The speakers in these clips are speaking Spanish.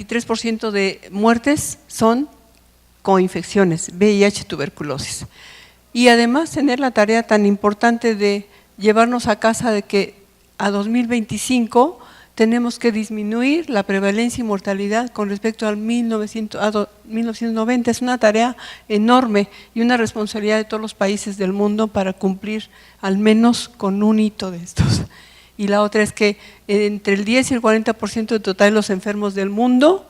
23% de muertes son coinfecciones, VIH, tuberculosis. Y además tener la tarea tan importante de llevarnos a casa de que a 2025 tenemos que disminuir la prevalencia y mortalidad con respecto al 1990. Es una tarea enorme y una responsabilidad de todos los países del mundo para cumplir al menos con un hito de estos. Y la otra es que entre el 10 y el 40% del total de los enfermos del mundo,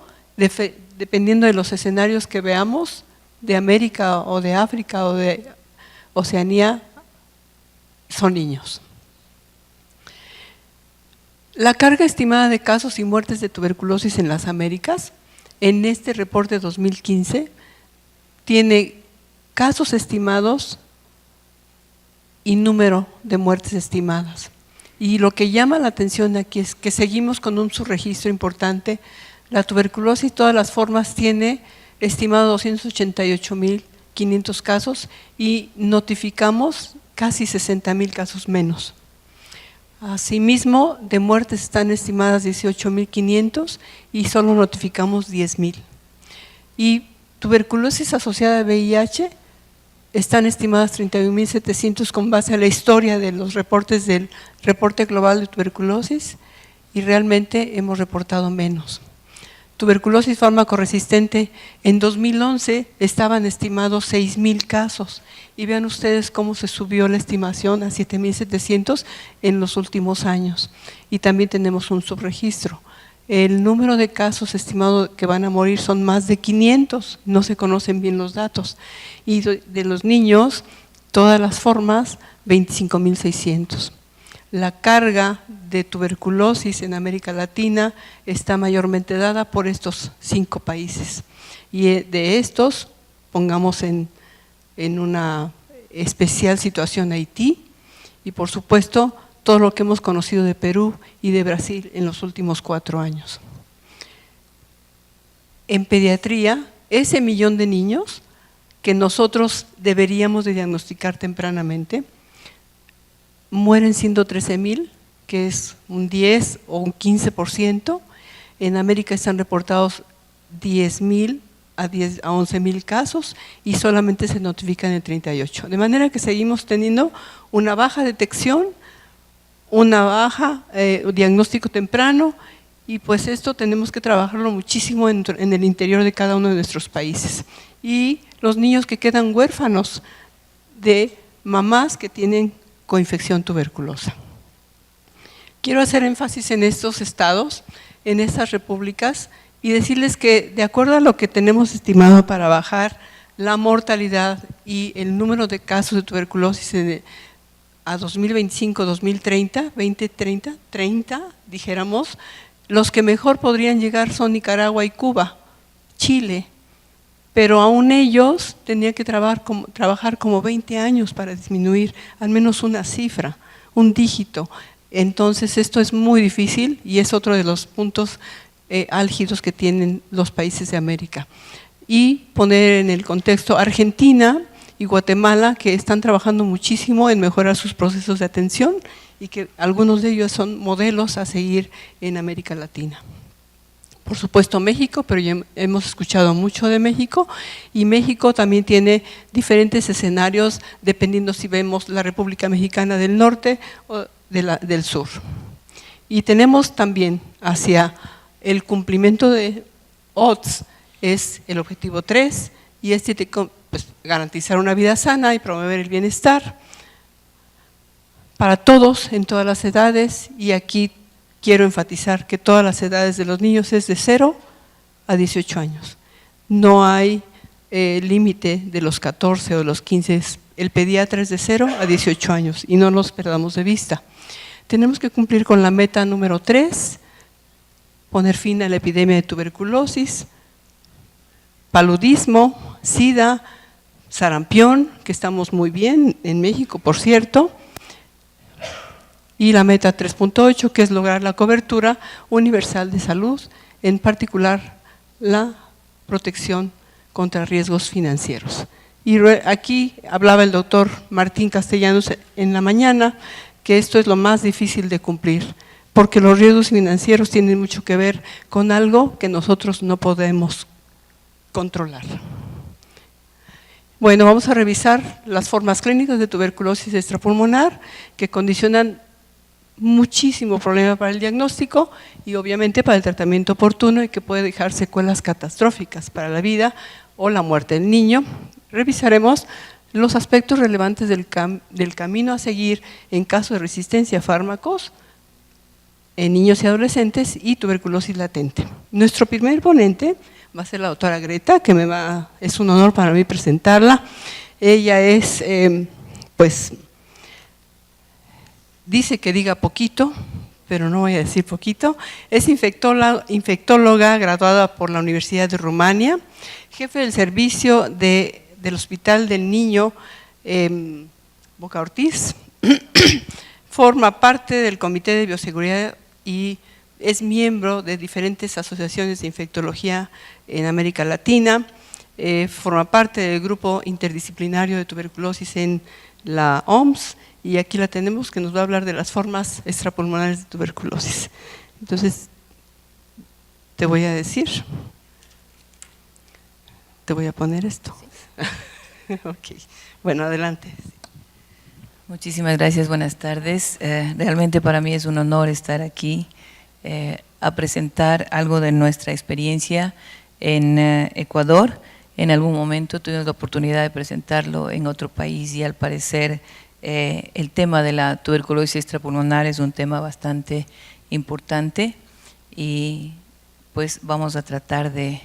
dependiendo de los escenarios que veamos, de América o de África o de Oceanía, son niños. La carga estimada de casos y muertes de tuberculosis en las Américas, en este reporte 2015, tiene casos estimados y número de muertes estimadas. Y lo que llama la atención aquí es que seguimos con un subregistro importante. La tuberculosis, todas las formas, tiene estimado 288.500 casos y notificamos casi 60.000 casos menos. Asimismo, de muertes están estimadas 18.500 y solo notificamos 10.000. Y tuberculosis asociada a VIH están estimadas 31.700 con base a la historia de los reportes del reporte global de tuberculosis y realmente hemos reportado menos. Tuberculosis fármaco-resistente, en 2011 estaban estimados 6.000 casos y vean ustedes cómo se subió la estimación a 7.700 en los últimos años. Y también tenemos un subregistro. El número de casos estimado que van a morir son más de 500, no se conocen bien los datos. Y de los niños, todas las formas, 25.600. La carga de tuberculosis en América Latina está mayormente dada por estos 5 países. Y de estos, pongamos en una especial situación Haití y por supuesto todo lo que hemos conocido de Perú y de Brasil en los últimos 4 años. En pediatría, ese millón de niños que nosotros deberíamos de diagnosticar tempranamente, mueren siendo 13.000, que es un 10 o un 15%. En América están reportados 10.000 a 11.000 casos y solamente se notifican en 38. De manera que seguimos teniendo una baja detección, una baja diagnóstico temprano y pues esto tenemos que trabajarlo muchísimo en el interior de cada uno de nuestros países. Y los niños que quedan huérfanos de mamás que tienen coinfección tuberculosa. Quiero hacer énfasis en estos estados, en estas repúblicas y decirles que de acuerdo a lo que tenemos estimado para bajar la mortalidad y el número de casos de tuberculosis a 2025, 2030, 30, dijéramos, los que mejor podrían llegar son Nicaragua y Cuba, Chile, pero aún ellos tenían que trabajar como 20 años para disminuir al menos una cifra, un dígito. Entonces esto es muy difícil y es otro de los puntos álgidos que tienen los países de América. Y poner en el contexto Argentina y Guatemala, que están trabajando muchísimo en mejorar sus procesos de atención y que algunos de ellos son modelos a seguir en América Latina. Por supuesto México, pero ya hemos escuchado mucho de México y México también tiene diferentes escenarios dependiendo si vemos la República Mexicana del Norte o del Sur. Y tenemos también hacia el cumplimiento de OTS, es el objetivo 3 y pues, garantizar una vida sana y promover el bienestar para todos en todas las edades y aquí quiero enfatizar que todas las edades de los niños es de 0 a 18 años. No hay límite de los 14 o de los 15, el pediatra es de 0 a 18 años y no nos perdamos de vista. Tenemos que cumplir con la meta número 3, poner fin a la epidemia de tuberculosis, paludismo, SIDA, sarampión, que estamos muy bien en México, por cierto, y la meta 3.8, que es lograr la cobertura universal de salud, en particular la protección contra riesgos financieros. Y aquí hablaba el doctor Martín Castellanos en la mañana, que esto es lo más difícil de cumplir. porque los riesgos financieros tienen mucho que ver con algo que nosotros no podemos controlar. Bueno, vamos a revisar las formas clínicas de tuberculosis extrapulmonar que condicionan muchísimo problema para el diagnóstico y obviamente para el tratamiento oportuno, y que puede dejar secuelas catastróficas para la vida o la muerte del niño. Revisaremos los aspectos relevantes del camino a seguir en caso de resistencia a fármacos en niños y adolescentes y tuberculosis latente. Nuestro primer ponente va a ser la doctora Greta, que es un honor para mí presentarla. Ella es, pues, dice que diga poquito, pero no voy a decir poquito. Es infectóloga graduada por la Universidad de Rumania, jefe del servicio del Hospital del Niño Boca Ortiz, forma parte del Comité de Bioseguridad y es miembro de diferentes asociaciones de infectología en América Latina, forma parte del grupo interdisciplinario de tuberculosis en la OMS, y aquí la tenemos, que nos va a hablar de las formas extrapulmonares de tuberculosis. Entonces, te voy a poner esto. Sí. Ok, bueno, adelante. Muchísimas gracias, buenas tardes. Realmente para mí es un honor estar aquí a presentar algo de nuestra experiencia en Ecuador. En algún momento tuvimos la oportunidad de presentarlo en otro país y al parecer el tema de la tuberculosis extrapulmonar es un tema bastante importante y pues vamos a tratar de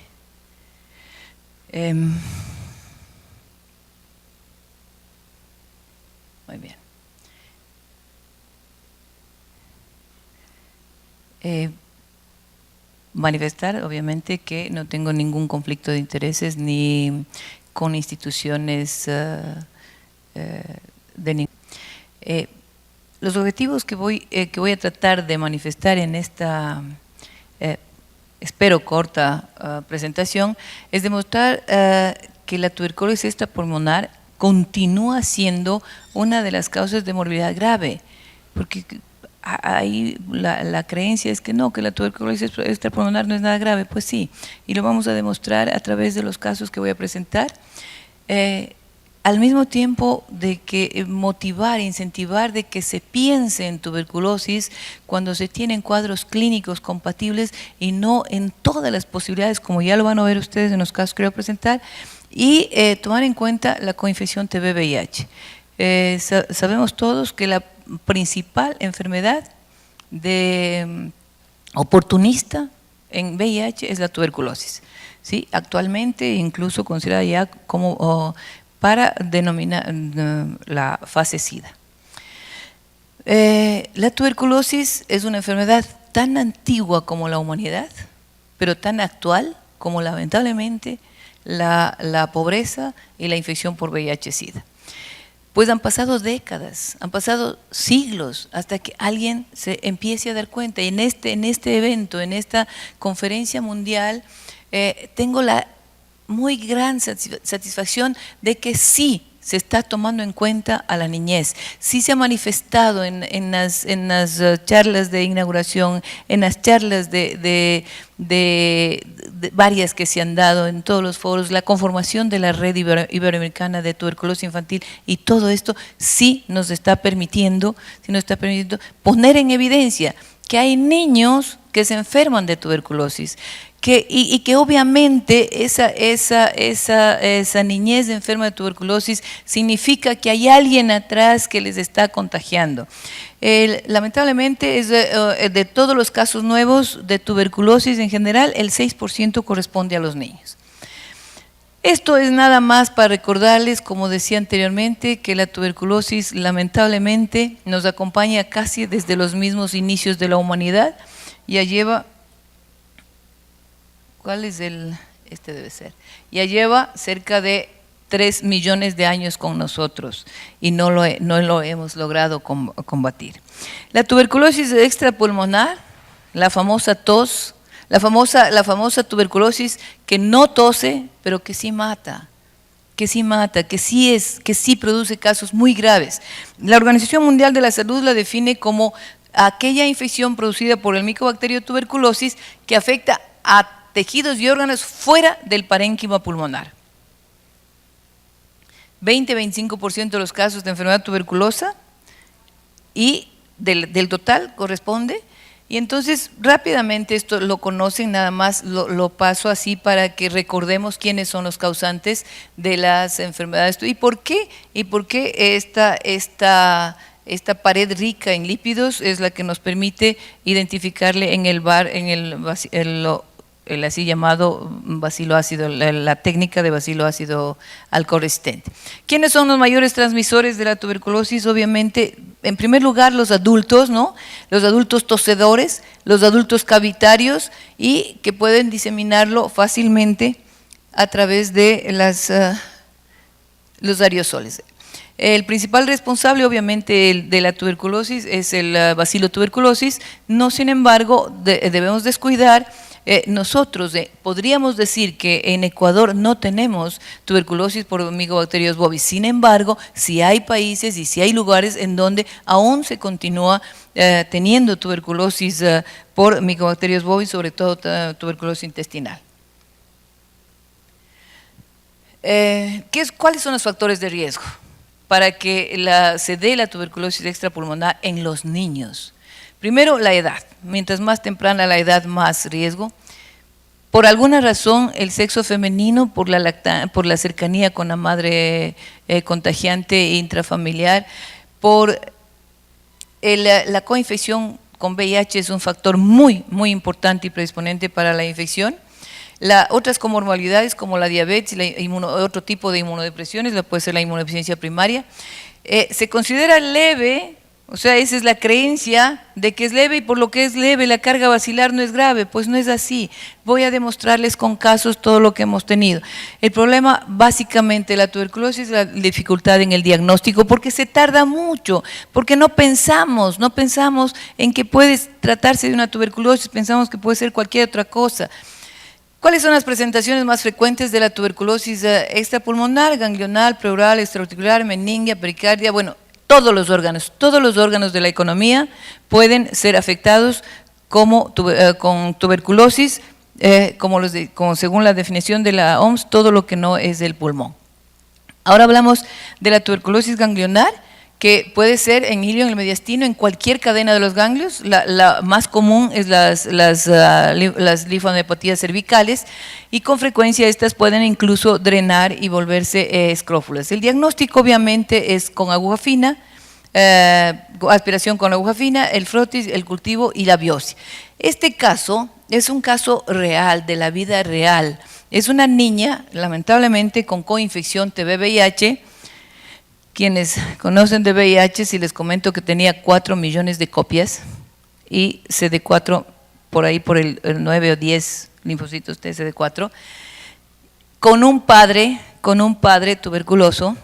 muy bien. Manifestar, obviamente, que no tengo ningún conflicto de intereses ni con instituciones los objetivos que voy a tratar de manifestar en esta, espero, corta presentación, es demostrar que la tuberculosis extrapulmonar continúa siendo una de las causas de morbilidad grave, porque ahí la creencia es que no, que la tuberculosis extrapulmonar no es nada grave. Pues sí, y lo vamos a demostrar a través de los casos que voy a presentar. Al mismo tiempo de que motivar, incentivar de que se piense en tuberculosis cuando se tienen cuadros clínicos compatibles y no en todas las posibilidades, como ya lo van a ver ustedes en los casos que voy a presentar, y tomar en cuenta la coinfección TB-VIH. Sabemos todos que la principal enfermedad oportunista en VIH es la tuberculosis, ¿sí? Actualmente incluso considerada ya como para denominar la fase SIDA. La tuberculosis es una enfermedad tan antigua como la humanidad, pero tan actual como lamentablemente la pobreza y la infección por VIH-Sida. Pues han pasado décadas, han pasado siglos hasta que alguien se empiece a dar cuenta. Y en este evento, en esta conferencia mundial, tengo la muy gran satisfacción de que sí se está tomando en cuenta a la niñez. Sí se ha manifestado en las charlas de inauguración, en las charlas de varias que se han dado en todos los foros, la conformación de la red iberoamericana de tuberculosis infantil, y todo esto sí nos está permitiendo poner en evidencia que hay niños que se enferman de tuberculosis, y que obviamente esa niñez enferma de tuberculosis significa que hay alguien atrás que les está contagiando. Lamentablemente, de todos los casos nuevos de tuberculosis en general, el 6% corresponde a los niños. Esto es nada más para recordarles, como decía anteriormente, que la tuberculosis lamentablemente nos acompaña casi desde los mismos inicios de la humanidad. Ya lleva, ¿cuál es este debe ser? Ya lleva cerca de 3 millones de años con nosotros y no lo hemos logrado combatir. La tuberculosis extrapulmonar, la famosa tos, la famosa tuberculosis que no tose, pero que sí mata, que sí produce casos muy graves. La Organización Mundial de la Salud la define como aquella infección producida por el micobacterio tuberculosis que afecta a tejidos y órganos fuera del parénquima pulmonar. 20-25% de los casos de enfermedad tuberculosa y del total corresponde. Y entonces rápidamente esto lo conocen, nada más lo paso así para que recordemos quiénes son los causantes de las enfermedades. ¿Y por qué? Esta pared rica en lípidos es la que nos permite identificarle en el así llamado baciloácido, la técnica de baciloácido alcoholresistente. ¿Quiénes son los mayores transmisores de la tuberculosis? Obviamente, en primer lugar, los adultos, ¿no? Los adultos tosedores, los adultos cavitarios y que pueden diseminarlo fácilmente a través de los aerosoles. El principal responsable, obviamente, de la tuberculosis es el bacilotuberculosis. No, sin embargo, debemos descuidar. Nosotros podríamos decir que en Ecuador no tenemos tuberculosis por Mycobacterium bovis. Sin embargo, sí hay países y sí hay lugares en donde aún se continúa teniendo tuberculosis por Mycobacterium bovis, sobre todo tuberculosis intestinal. ¿Cuáles son los factores de riesgo para que se dé la tuberculosis extrapulmonar en los niños? Primero, la edad. Mientras más temprana la edad, más riesgo. Por alguna razón, el sexo femenino, por la cercanía con la madre contagiante intrafamiliar, por la coinfección con VIH es un factor muy, muy importante y predisponente para la infección. Otras comorbilidades como la diabetes y otro tipo de inmunodepresiones, puede ser la inmunodeficiencia primaria, se considera leve. O sea, esa es la creencia de que es leve y por lo que es leve la carga basilar no es grave. Pues no es así. Voy a demostrarles con casos todo lo que hemos tenido. El problema básicamente de la tuberculosis es la dificultad en el diagnóstico porque se tarda mucho, porque no pensamos en que puede tratarse de una tuberculosis, pensamos que puede ser cualquier otra cosa. ¿Cuáles son las presentaciones más frecuentes de la tuberculosis extrapulmonar? Ganglional, pleural, extraarticular, meningia, pericardia, bueno, todos los órganos de la economía pueden ser afectados con tuberculosis, como según la definición de la OMS, todo lo que no es del pulmón. Ahora hablamos de la tuberculosis ganglionar, que puede ser en hilio, en el mediastino, en cualquier cadena de los ganglios. La más común es las linfadopatías cervicales y con frecuencia estas pueden incluso drenar y volverse escrófulas. El diagnóstico obviamente es con aguja fina, aspiración con aguja fina, el frotis, el cultivo y la biopsia. Este caso es un caso real, de la vida real. Es una niña, lamentablemente, con coinfección TB-VIH. Quienes conocen de VIH, si les comento que tenía 4 millones de copias y CD4 por ahí por el 9 o 10 linfocitos de CD4, con un padre tuberculoso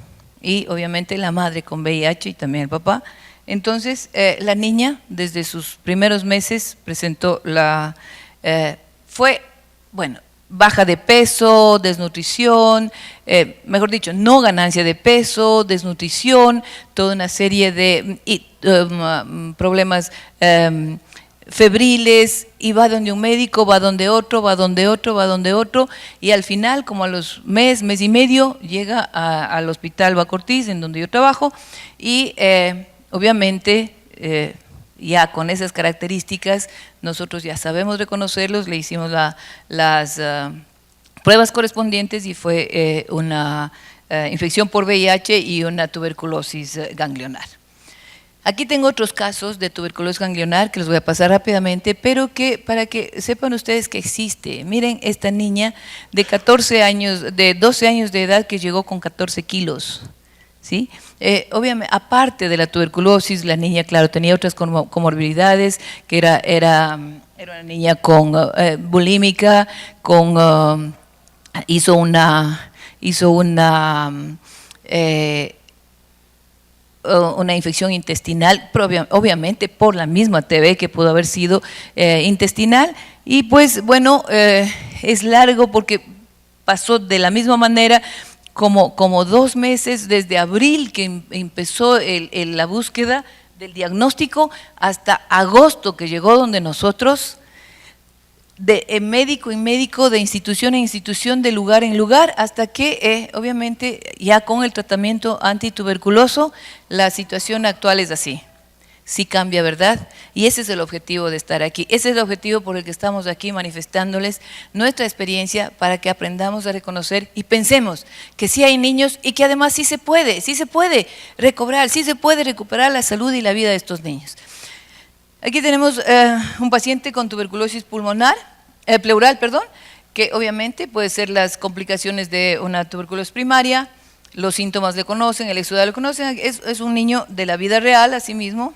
y obviamente la madre con VIH y también el papá. Entonces la niña desde sus primeros meses presentó baja de peso, desnutrición, mejor dicho, no ganancia de peso, desnutrición, toda una serie de problemas febriles, y va donde un médico, va donde otro, y al final, como a los mes y medio, llega al hospital Bacortiz, en donde yo trabajo, y obviamente ya con esas características nosotros ya sabemos reconocerlos, le hicimos las pruebas correspondientes y fue una infección por VIH y una tuberculosis ganglionar. Aquí tengo otros casos de tuberculosis ganglionar que los voy a pasar rápidamente, pero que para que sepan ustedes que existe. Miren esta niña de 12 años de edad que llegó con 14 kilos. ¿Sí? Obviamente, aparte de la tuberculosis, la niña, claro, tenía otras comorbilidades, que era una niña con bulímica, hizo una infección intestinal, obviamente por la misma TB que pudo haber sido intestinal, y pues bueno, es largo porque pasó de la misma manera. Como 2 meses desde abril que empezó la búsqueda, del diagnóstico hasta agosto, que llegó donde nosotros, de médico en médico, de institución en institución, de lugar en lugar, hasta que obviamente ya con el tratamiento antituberculoso la situación actual es así. Sí cambia, ¿verdad? Y ese es el objetivo de estar aquí, ese es el objetivo por el que estamos aquí manifestándoles nuestra experiencia para que aprendamos a reconocer y pensemos que sí hay niños y que además sí se puede recobrar, sí se puede recuperar la salud y la vida de estos niños. Aquí tenemos un paciente con tuberculosis pleural, que obviamente puede ser las complicaciones de una tuberculosis primaria, los síntomas le conocen, el exudado lo conocen, es un niño de la vida real, asimismo.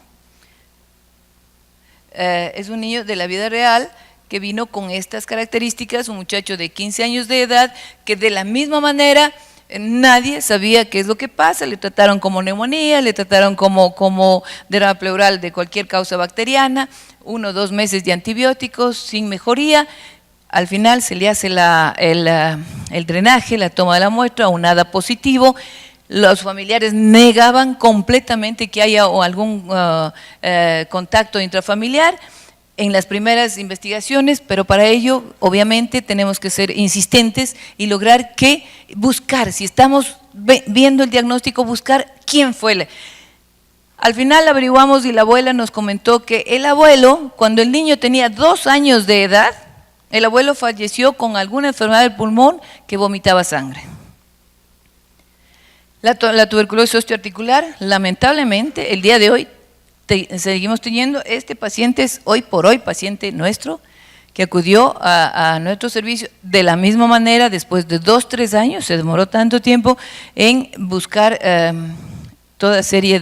Es un niño de la vida real que vino con estas características, un muchacho de 15 años de edad, que de la misma manera nadie sabía qué es lo que pasa, le trataron como neumonía, le trataron como derrame pleural de cualquier causa bacteriana, 1 o 2 meses de antibióticos sin mejoría. Al final se le hace el drenaje, la toma de la muestra, un nada positivo. Los familiares negaban completamente que haya algún contacto intrafamiliar en las primeras investigaciones, pero para ello obviamente tenemos que ser insistentes y lograr buscar, si estamos viendo el diagnóstico, buscar quién fue. Al final averiguamos y la abuela nos comentó que el abuelo, cuando el niño tenía 2 años de edad, el abuelo falleció con alguna enfermedad del pulmón que vomitaba sangre. La tuberculosis osteoarticular, lamentablemente, el día de hoy seguimos teniendo, este paciente es hoy por hoy paciente nuestro, que acudió a nuestro servicio de la misma manera, después de 2 o 3 años, se demoró tanto tiempo en buscar toda serie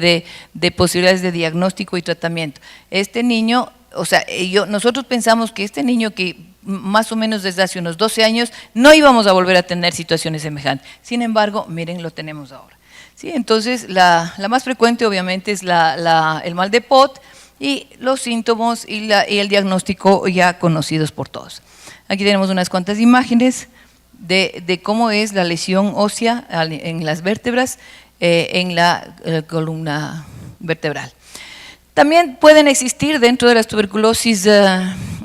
de posibilidades de diagnóstico y tratamiento. Este niño, o sea, nosotros pensamos que este niño que más o menos desde hace unos 12 años no íbamos a volver a tener situaciones semejantes. Sin embargo, miren, lo tenemos ahora. ¿Sí? Entonces, la más frecuente obviamente es el mal de Pott y los síntomas y el diagnóstico ya conocidos por todos. Aquí tenemos unas cuantas imágenes de cómo es la lesión ósea en las vértebras, en la columna vertebral. También pueden existir dentro de las tuberculosis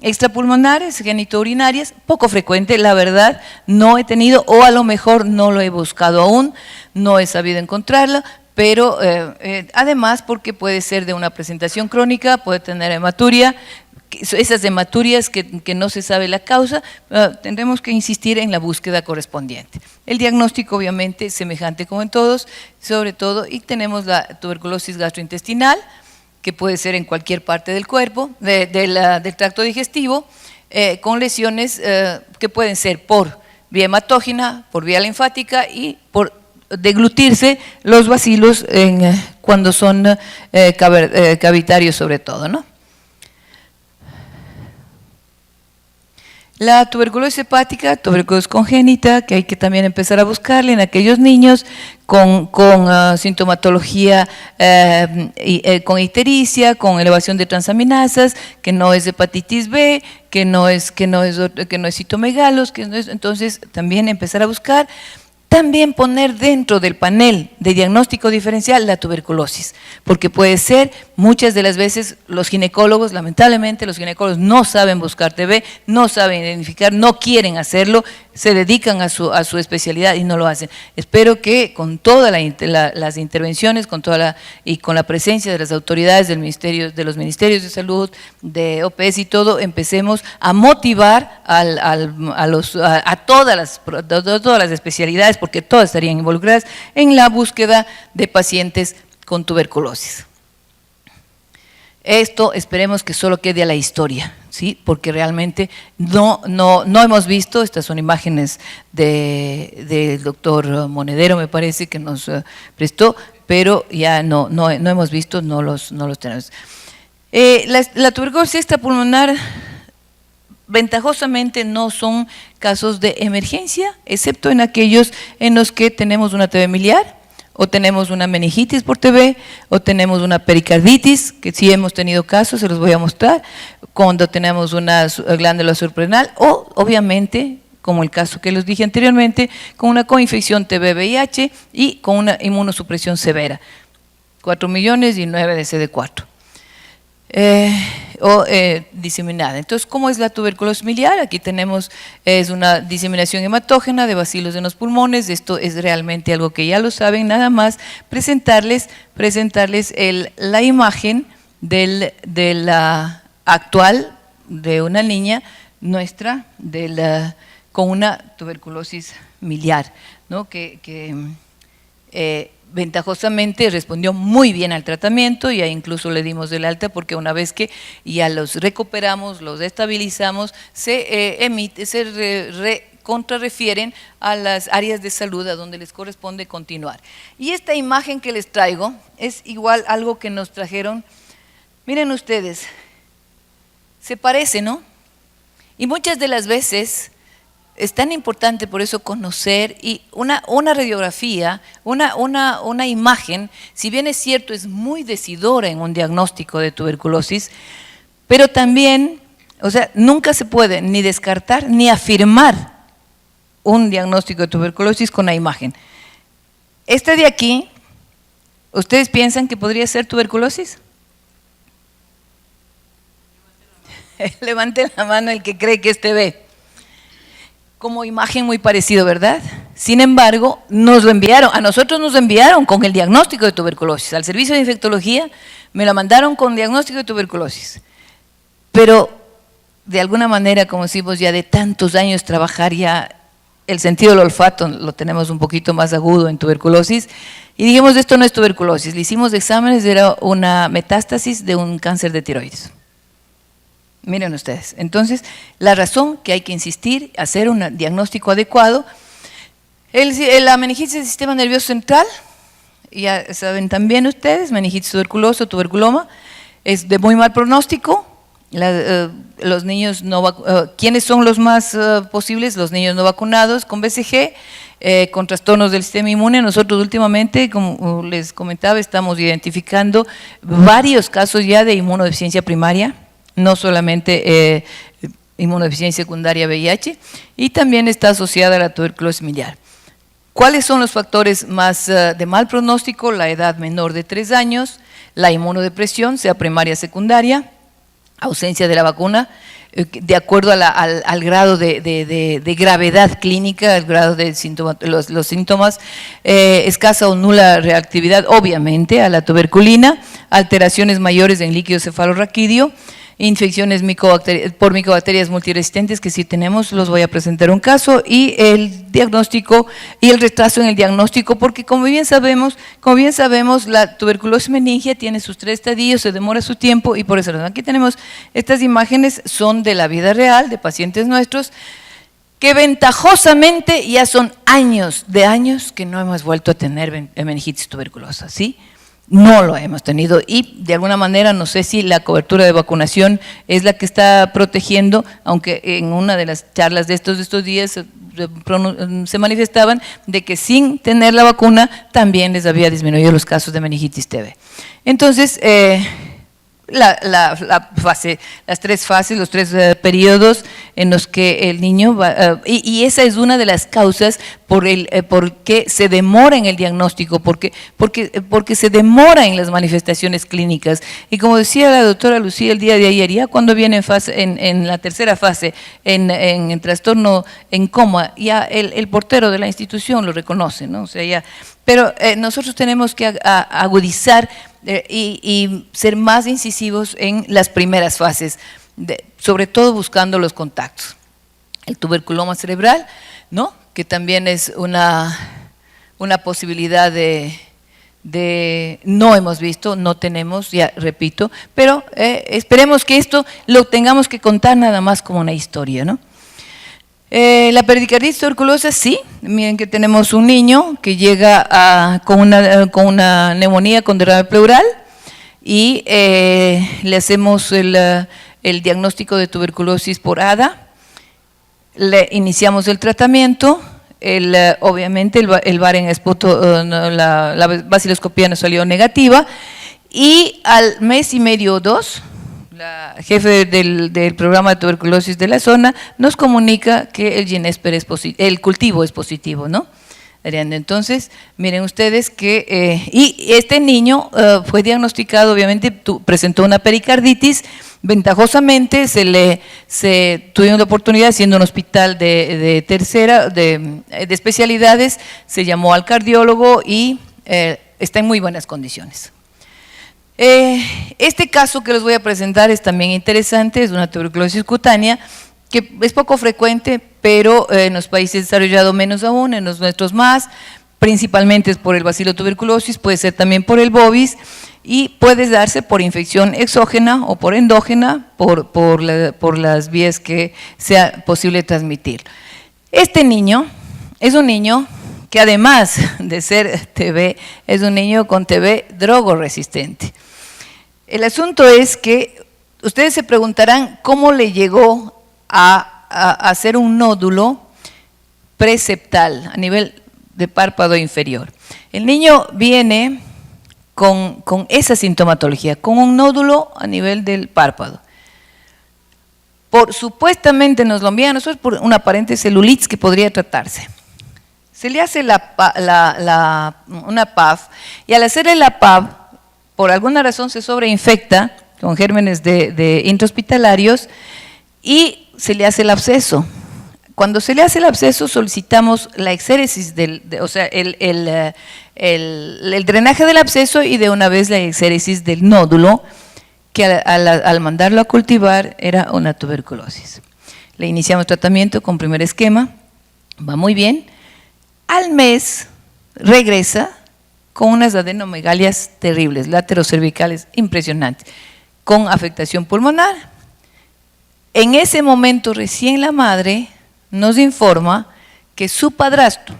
extrapulmonares, genitourinarias, poco frecuente, la verdad, no he tenido, o a lo mejor no lo he buscado aún, no he sabido encontrarla, pero además porque puede ser de una presentación crónica, puede tener hematuria, esas hematurias que no se sabe la causa, tendremos que insistir en la búsqueda correspondiente. El diagnóstico obviamente es semejante como en todos, sobre todo, y tenemos la tuberculosis gastrointestinal, que puede ser en cualquier parte del cuerpo, del tracto digestivo, con lesiones que pueden ser por vía hematógena, por vía linfática y por deglutirse los bacilos cuando son cavitarios sobre todo, ¿no? La tuberculosis hepática, tuberculosis congénita, que hay que también empezar a buscarle en aquellos niños con sintomatología, con ictericia, con elevación de transaminasas, que no es hepatitis B, que no es citomegalos, entonces también empezar a buscar. También poner dentro del panel de diagnóstico diferencial la tuberculosis, porque puede ser, muchas de las veces los ginecólogos, lamentablemente los ginecólogos no saben buscar TB, no saben identificar, no quieren hacerlo, se dedican a su especialidad y no lo hacen. Espero que con todas las intervenciones, con la presencia de las autoridades del ministerio, de los ministerios de salud, de OPS y todo, empecemos a motivar a todas las especialidades, porque todas estarían involucradas en la búsqueda de pacientes con tuberculosis. Esto esperemos que solo quede a la historia, ¿sí? Porque realmente no hemos visto, estas son imágenes del doctor Monedero, me parece, que nos prestó, pero ya no hemos visto, no los tenemos. La tuberculosis extrapulmonar ventajosamente no son casos de emergencia, excepto en aquellos en los que tenemos una TB miliar, o tenemos una meningitis por TB, o tenemos una pericarditis, que sí hemos tenido casos, se los voy a mostrar, cuando tenemos una glándula suprarrenal, o obviamente, como el caso que les dije anteriormente, con una coinfección TB-VIH y con una inmunosupresión severa. 4 millones y 9 de CD4. Diseminada. Entonces, ¿cómo es la tuberculosis miliar? Aquí tenemos, es una diseminación hematógena de bacilos en los pulmones. Esto es realmente algo que ya lo saben, nada más presentarles la imagen de la actual de una niña nuestra con una tuberculosis miliar, ¿no? que ventajosamente respondió muy bien al tratamiento, y incluso le dimos el alta porque una vez que ya los recuperamos, los estabilizamos, se contrarrefieren a las áreas de salud a donde les corresponde continuar. Y esta imagen que les traigo es igual algo que nos trajeron. Miren ustedes, se parece, ¿no? Y muchas de las veces es tan importante por eso conocer, y una radiografía, una imagen, si bien es cierto, es muy decidora en un diagnóstico de tuberculosis, pero también, o sea, nunca se puede ni descartar ni afirmar un diagnóstico de tuberculosis con la imagen. Este de aquí, ¿ustedes piensan que podría ser tuberculosis? Levante la mano el que cree que ve. Como imagen muy parecido, ¿verdad? Sin embargo, a nosotros nos enviaron con el diagnóstico de tuberculosis. Al servicio de infectología me la mandaron con diagnóstico de tuberculosis. Pero de alguna manera, como decimos, ya de tantos años trabajar, ya el sentido del olfato lo tenemos un poquito más agudo en tuberculosis, y dijimos, esto no es tuberculosis. Le hicimos exámenes, era una metástasis de un cáncer de tiroides. Miren ustedes, entonces la razón que hay que insistir, hacer un diagnóstico adecuado. La meningitis del sistema nervioso central, ya saben también ustedes, meningitis tuberculosa, tuberculoma, es de muy mal pronóstico. Los niños ¿quiénes son los más posibles? Los niños no vacunados con BCG, con trastornos del sistema inmune. Nosotros últimamente, como les comentaba, estamos identificando varios casos ya de inmunodeficiencia primaria, no solamente inmunodeficiencia secundaria VIH, y también está asociada a la tuberculosis miliar. ¿Cuáles son los factores más de mal pronóstico? La edad menor de 3 años, la inmunodepresión, sea primaria o secundaria, ausencia de la vacuna, de acuerdo al grado de gravedad clínica, el grado de los síntomas, escasa o nula reactividad, obviamente, a la tuberculina, alteraciones mayores en líquido cefalorraquídeo, infecciones por micobacterias multiresistentes, que sí tenemos, los voy a presentar un caso, y el diagnóstico y el retraso en el diagnóstico, porque como bien sabemos, la tuberculosis meningia tiene sus 3 estadios, se demora su tiempo, y por eso aquí tenemos estas imágenes, son de la vida real, de pacientes nuestros, que ventajosamente ya son años que no hemos vuelto a tener meningitis tuberculosa, ¿sí? No lo hemos tenido, y de alguna manera no sé si la cobertura de vacunación es la que está protegiendo, aunque en una de las charlas de estos días se manifestaban de que sin tener la vacuna también les había disminuido los casos de meningitis TB. Entonces, las 3 fases, los 3 periodos en los que el niño va, y esa es una de las causas por qué se demora en el diagnóstico, porque se demora en las manifestaciones clínicas. Y como decía la doctora Lucía el día de ayer, ya cuando viene en la tercera fase, en trastorno en coma, ya el portero de la institución lo reconoce, ¿no? O sea, ya, pero nosotros tenemos que agudizar y ser más incisivos en las primeras fases, sobre todo buscando los contactos. El tuberculoma cerebral, ¿no? Que también es una posibilidad no hemos visto, no tenemos, ya repito, pero esperemos que esto lo tengamos que contar nada más como una historia, ¿no? La pericarditis tuberculosa, sí, miren que tenemos un niño que llega con una neumonía con derrame pleural, y le hacemos el diagnóstico de tuberculosis por ADA, le iniciamos el tratamiento, obviamente el VAR en esputo, la baciloscopía nos salió negativa, y al mes y medio o 2, la jefe del programa de tuberculosis de la zona nos comunica que el cultivo es positivo, ¿no? Adriana. Entonces, miren ustedes que, y este niño fue diagnosticado, obviamente, presentó una pericarditis. Ventajosamente tuvimos la oportunidad, siendo un hospital de especialidades, se llamó al cardiólogo y está en muy buenas condiciones. Este caso que les voy a presentar es también interesante, es una tuberculosis cutánea que es poco frecuente, pero en los países desarrollados menos aún, en los nuestros más, principalmente es por el bacilotuberculosis, puede ser también por el bovis, y puede darse por infección exógena o por endógena, por las vías que sea posible transmitir. Este niño es un niño que además de ser TB, es un niño con TB drogoresistente. El asunto es que ustedes se preguntarán cómo le llegó a hacer un nódulo preseptal a nivel de párpado inferior. El niño viene con esa sintomatología, con un nódulo a nivel del párpado. Supuestamente nos lo envían a nosotros por una aparente celulitis que podría tratarse. Se le hace una PAF, y al hacerle la PAF, por alguna razón se sobreinfecta con gérmenes de intrahospitalarios y se le hace el absceso. Cuando se le hace el absceso solicitamos la exéresis, o sea, el drenaje del absceso y de una vez la exéresis del nódulo, que al mandarlo a cultivar era una tuberculosis. Le iniciamos tratamiento con primer esquema, va muy bien. Al mes regresa con unas adenomegalias terribles, laterocervicales impresionantes, con afectación pulmonar. En ese momento recién la madre nos informa que su padrastro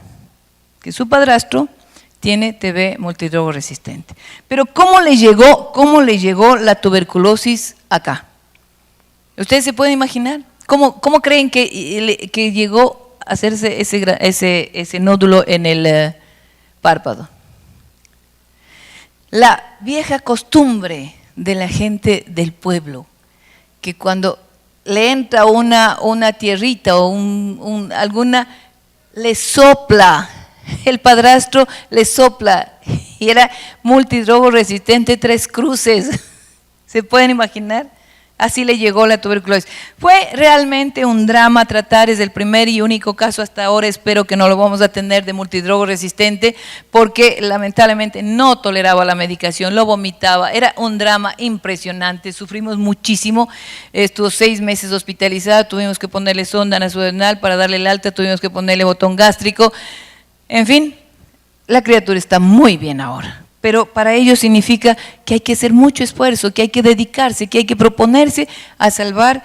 tiene TB multidrogoresistente. Pero ¿cómo le llegó la tuberculosis acá? ¿Ustedes se pueden imaginar? ¿Cómo creen que llegó a hacerse ese nódulo en el párpado? La vieja costumbre de la gente del pueblo, que cuando le entra una tierrita o alguna, le sopla, el padrastro le sopla, y era multidrogoresistente 3 cruces. ¿Se pueden imaginar? Así le llegó la tuberculosis. Fue realmente un drama tratar, es el primer y único caso hasta ahora, espero que no lo vamos a tener, de multidrogoresistente, porque lamentablemente no toleraba la medicación, lo vomitaba, era un drama impresionante, sufrimos muchísimo, estuvo 6 meses hospitalizada, tuvimos que ponerle sonda nasodenal para darle el alta, tuvimos que ponerle botón gástrico, en fin, la criatura está muy bien ahora. Pero para ello significa que hay que hacer mucho esfuerzo, que hay que dedicarse, que hay que proponerse a salvar,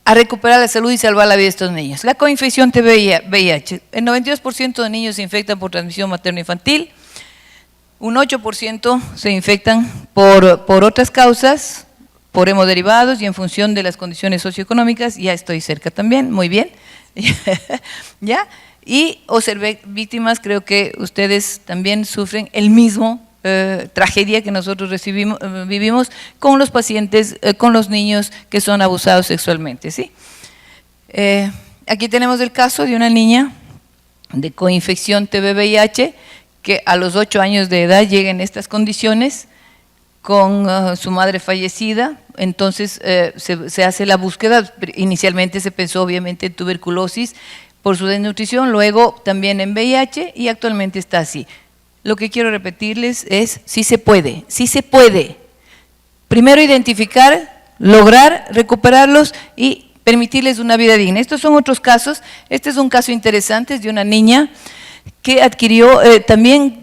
a recuperar la salud y salvar la vida de estos niños. La coinfección VIH, el 92% de niños se infectan por transmisión materno-infantil, un 8% se infectan por otras causas, por hemoderivados y en función de las condiciones socioeconómicas. Ya estoy cerca también, muy bien. ¿Ya? Y o ser víctimas, creo que ustedes también sufren el mismo tragedia que nosotros vivimos con los pacientes, con los niños que son abusados sexualmente, ¿sí? Aquí tenemos el caso de una niña de coinfección TB-VIH que a los 8 años de edad llega en estas condiciones con su madre fallecida. Entonces se hace la búsqueda. Inicialmente se pensó obviamente en tuberculosis por su desnutrición, luego también en VIH y actualmente está así. Lo que quiero repetirles es, sí se puede, sí se puede. Primero identificar, lograr recuperarlos y permitirles una vida digna. Estos son otros casos. Este es un caso interesante, es de una niña que adquirió también,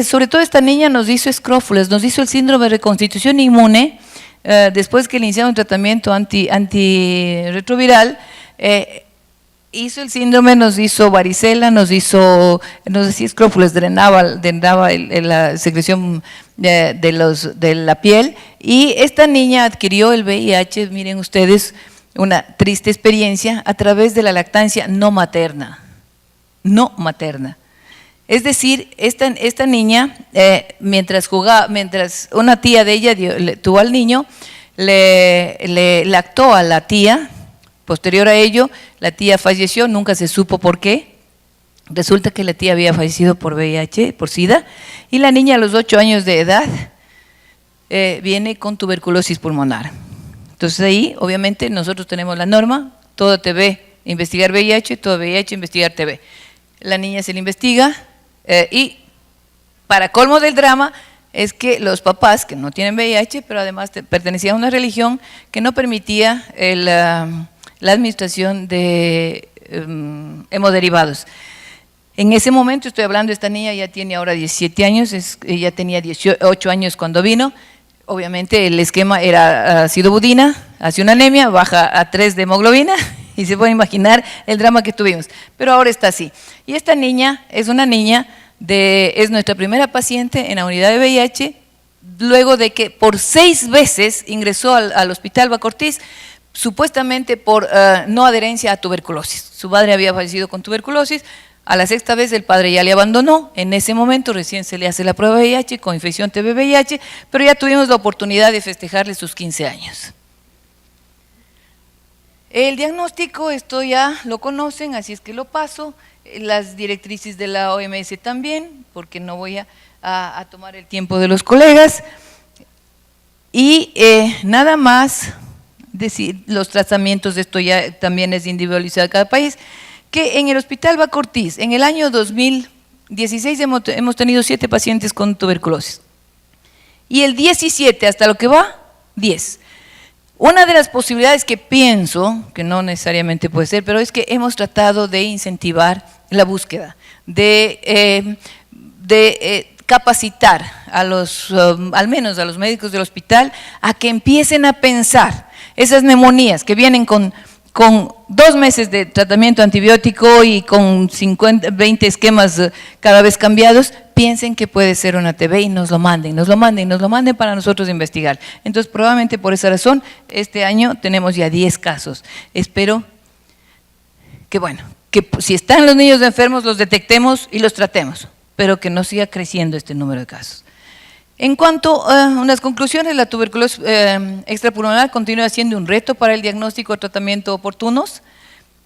sobre todo esta niña nos hizo escrófulas, nos hizo el síndrome de reconstitución inmune, después que le iniciaron un tratamiento antirretroviral, hizo el síndrome, nos hizo varicela, nos hacía escrófulas, drenaba la secreción de la piel, y esta niña adquirió el VIH, miren ustedes, una triste experiencia a través de la lactancia no materna. Es decir, esta niña, mientras una tía de ella tuvo al niño, le lactó a la tía. Posterior a ello, la tía falleció, nunca se supo por qué. Resulta que la tía había fallecido por VIH, por SIDA, y la niña a los 8 años de edad viene con tuberculosis pulmonar. Entonces ahí, obviamente, nosotros tenemos la norma, todo TB, investigar VIH, todo VIH, investigar TB. La niña se le investiga y, para colmo del drama, es que los papás, que no tienen VIH, pero además pertenecían a una religión que no permitía la administración de hemoderivados. En ese momento, estoy hablando, esta niña ya tiene ahora 17 años, ella tenía 18 años cuando vino. Obviamente el esquema era acidobudina, hace una anemia, baja a 3 de hemoglobina y se puede imaginar el drama que tuvimos. Pero ahora está así. Y esta niña es una niña, es nuestra primera paciente en la unidad de VIH, luego de que por 6 veces ingresó al hospital Bacortiz, supuestamente por no adherencia a tuberculosis. Su madre había fallecido con tuberculosis. A la 6ª vez el padre ya le abandonó, en ese momento recién se le hace la prueba de VIH con infección TB-VIH, pero ya tuvimos la oportunidad de festejarle sus 15 años. El diagnóstico, esto ya lo conocen, así es que lo paso, las directrices de la OMS también, porque no voy a tomar el tiempo de los colegas, y nada más decir, los tratamientos, esto ya también es individualizado en cada país, que en el Hospital Bacortiz, en el año 2016 hemos tenido 7 pacientes con tuberculosis. Y el 17, hasta lo que va, 10. Una de las posibilidades que pienso, que no necesariamente puede ser, pero es que hemos tratado de incentivar la búsqueda, de capacitar a al menos a los médicos del hospital, a que empiecen a pensar esas neumonías que vienen con 2 meses de tratamiento antibiótico y con 20 esquemas cada vez cambiados, piensen que puede ser una TB y nos lo manden para nosotros investigar. Entonces, probablemente por esa razón, este año tenemos ya 10 casos. Espero que, bueno, que si están los niños enfermos, los detectemos y los tratemos, pero que no siga creciendo este número de casos. En cuanto a unas conclusiones, la tuberculosis extrapulmonar continúa siendo un reto para el diagnóstico o tratamiento oportunos,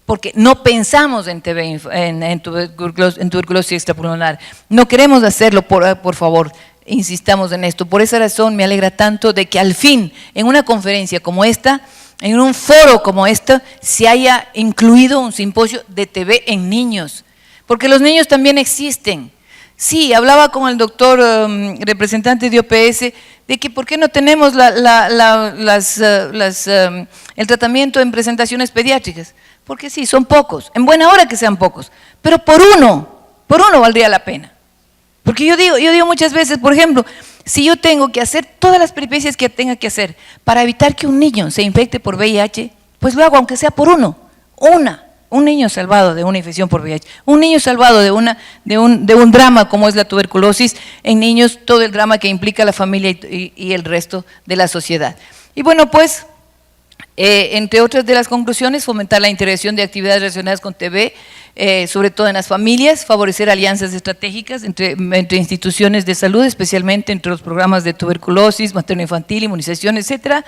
porque no pensamos en TB, en tuberculosis extrapulmonar. No queremos hacerlo, por favor, insistamos en esto. Por esa razón me alegra tanto de que al fin, en una conferencia como esta, en un foro como este, se haya incluido un simposio de TB en niños, porque los niños también existen. Sí, hablaba con el doctor representante de OPS de que por qué no tenemos el tratamiento en presentaciones pediátricas. Porque sí, son pocos, en buena hora que sean pocos, pero por uno valdría la pena. Porque yo digo muchas veces, por ejemplo, si yo tengo que hacer todas las peripecias que tenga que hacer para evitar que un niño se infecte por VIH, pues lo hago aunque sea por un niño salvado de una infección por VIH, un niño salvado de un drama como es la tuberculosis, en niños todo el drama que implica la familia y el resto de la sociedad. Y bueno, pues, entre otras de las conclusiones, fomentar la integración de actividades relacionadas con TB, sobre todo en las familias, favorecer alianzas estratégicas entre instituciones de salud, especialmente entre los programas de tuberculosis, materno-infantil, inmunización, etcétera.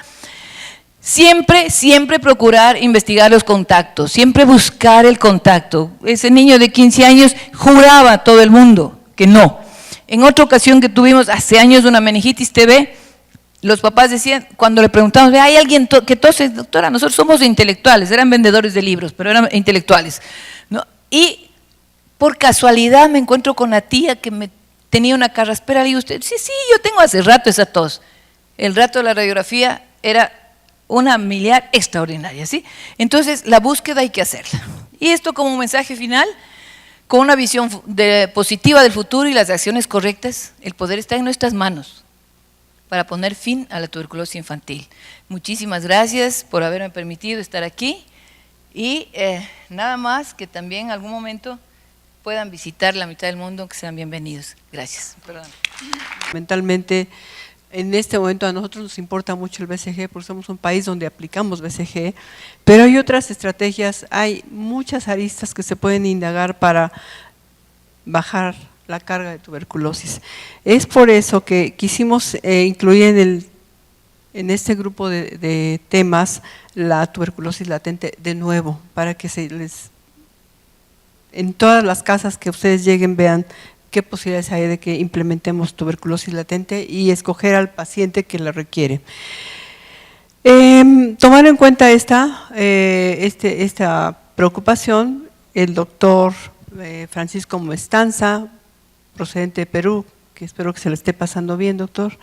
Siempre procurar investigar los contactos, siempre buscar el contacto. Ese niño de 15 años juraba a todo el mundo que no. En otra ocasión que tuvimos hace años una meningitis TB, los papás decían, cuando le preguntamos, ¿hay alguien que tose? Doctora, nosotros somos intelectuales, eran vendedores de libros, pero eran intelectuales, ¿no? Y por casualidad me encuentro con la tía que me tenía una carraspera, le digo, usted, sí, yo tengo hace rato esa tos. El rato de la radiografía era una miliar extraordinaria, ¿sí? Entonces, la búsqueda hay que hacerla. Y esto como un mensaje final, con una visión positiva del futuro y las acciones correctas, el poder está en nuestras manos para poner fin a la tuberculosis infantil. Muchísimas gracias por haberme permitido estar aquí y nada más que también en algún momento puedan visitar la mitad del mundo, que sean bienvenidos. Gracias. Perdón. Mentalmente, en este momento a nosotros nos importa mucho el BCG porque somos un país donde aplicamos BCG, pero hay otras estrategias, hay muchas aristas que se pueden indagar para bajar la carga de tuberculosis. Es por eso que quisimos incluir en este grupo de temas la tuberculosis latente de nuevo, para que se les en todas las casas que ustedes lleguen, vean qué posibilidades hay de que implementemos tuberculosis latente y escoger al paciente que la requiere. Tomar en cuenta esta preocupación, el doctor Francisco Mestanza, procedente de Perú, que espero que se le esté pasando bien, doctor,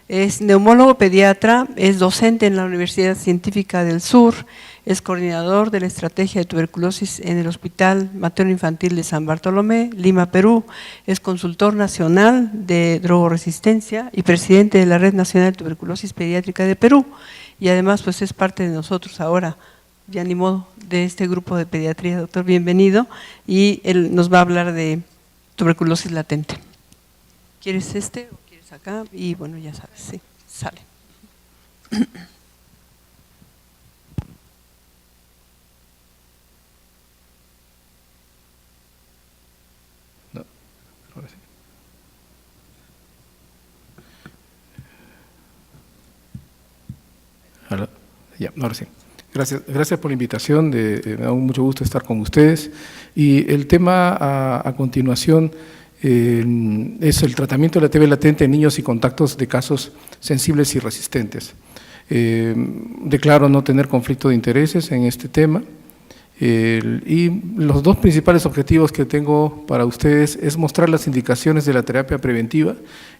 es neumólogo pediatra, es docente en la Universidad Científica del Sur, es coordinador de la estrategia de tuberculosis en el Hospital Materno Infantil de San Bartolomé, Lima, Perú, es consultor nacional de drogoresistencia y presidente de la Red Nacional de Tuberculosis Pediátrica de Perú, y además pues es parte de nosotros ahora, ya ni modo, de este grupo de pediatría. Doctor, bienvenido, y él nos va a hablar de tuberculosis latente. ¿Quieres este o quieres acá? Y bueno, ya sabes, sí, sale. No, ahora sí. Ya, ahora sí. Gracias por la invitación, me da mucho gusto estar con ustedes. Y el tema a continuación es el tratamiento de la TB latente en niños y contactos de casos sensibles y resistentes. Declaro no tener conflicto de intereses en este tema. Y los dos principales objetivos que tengo para ustedes es mostrar las indicaciones de la terapia preventiva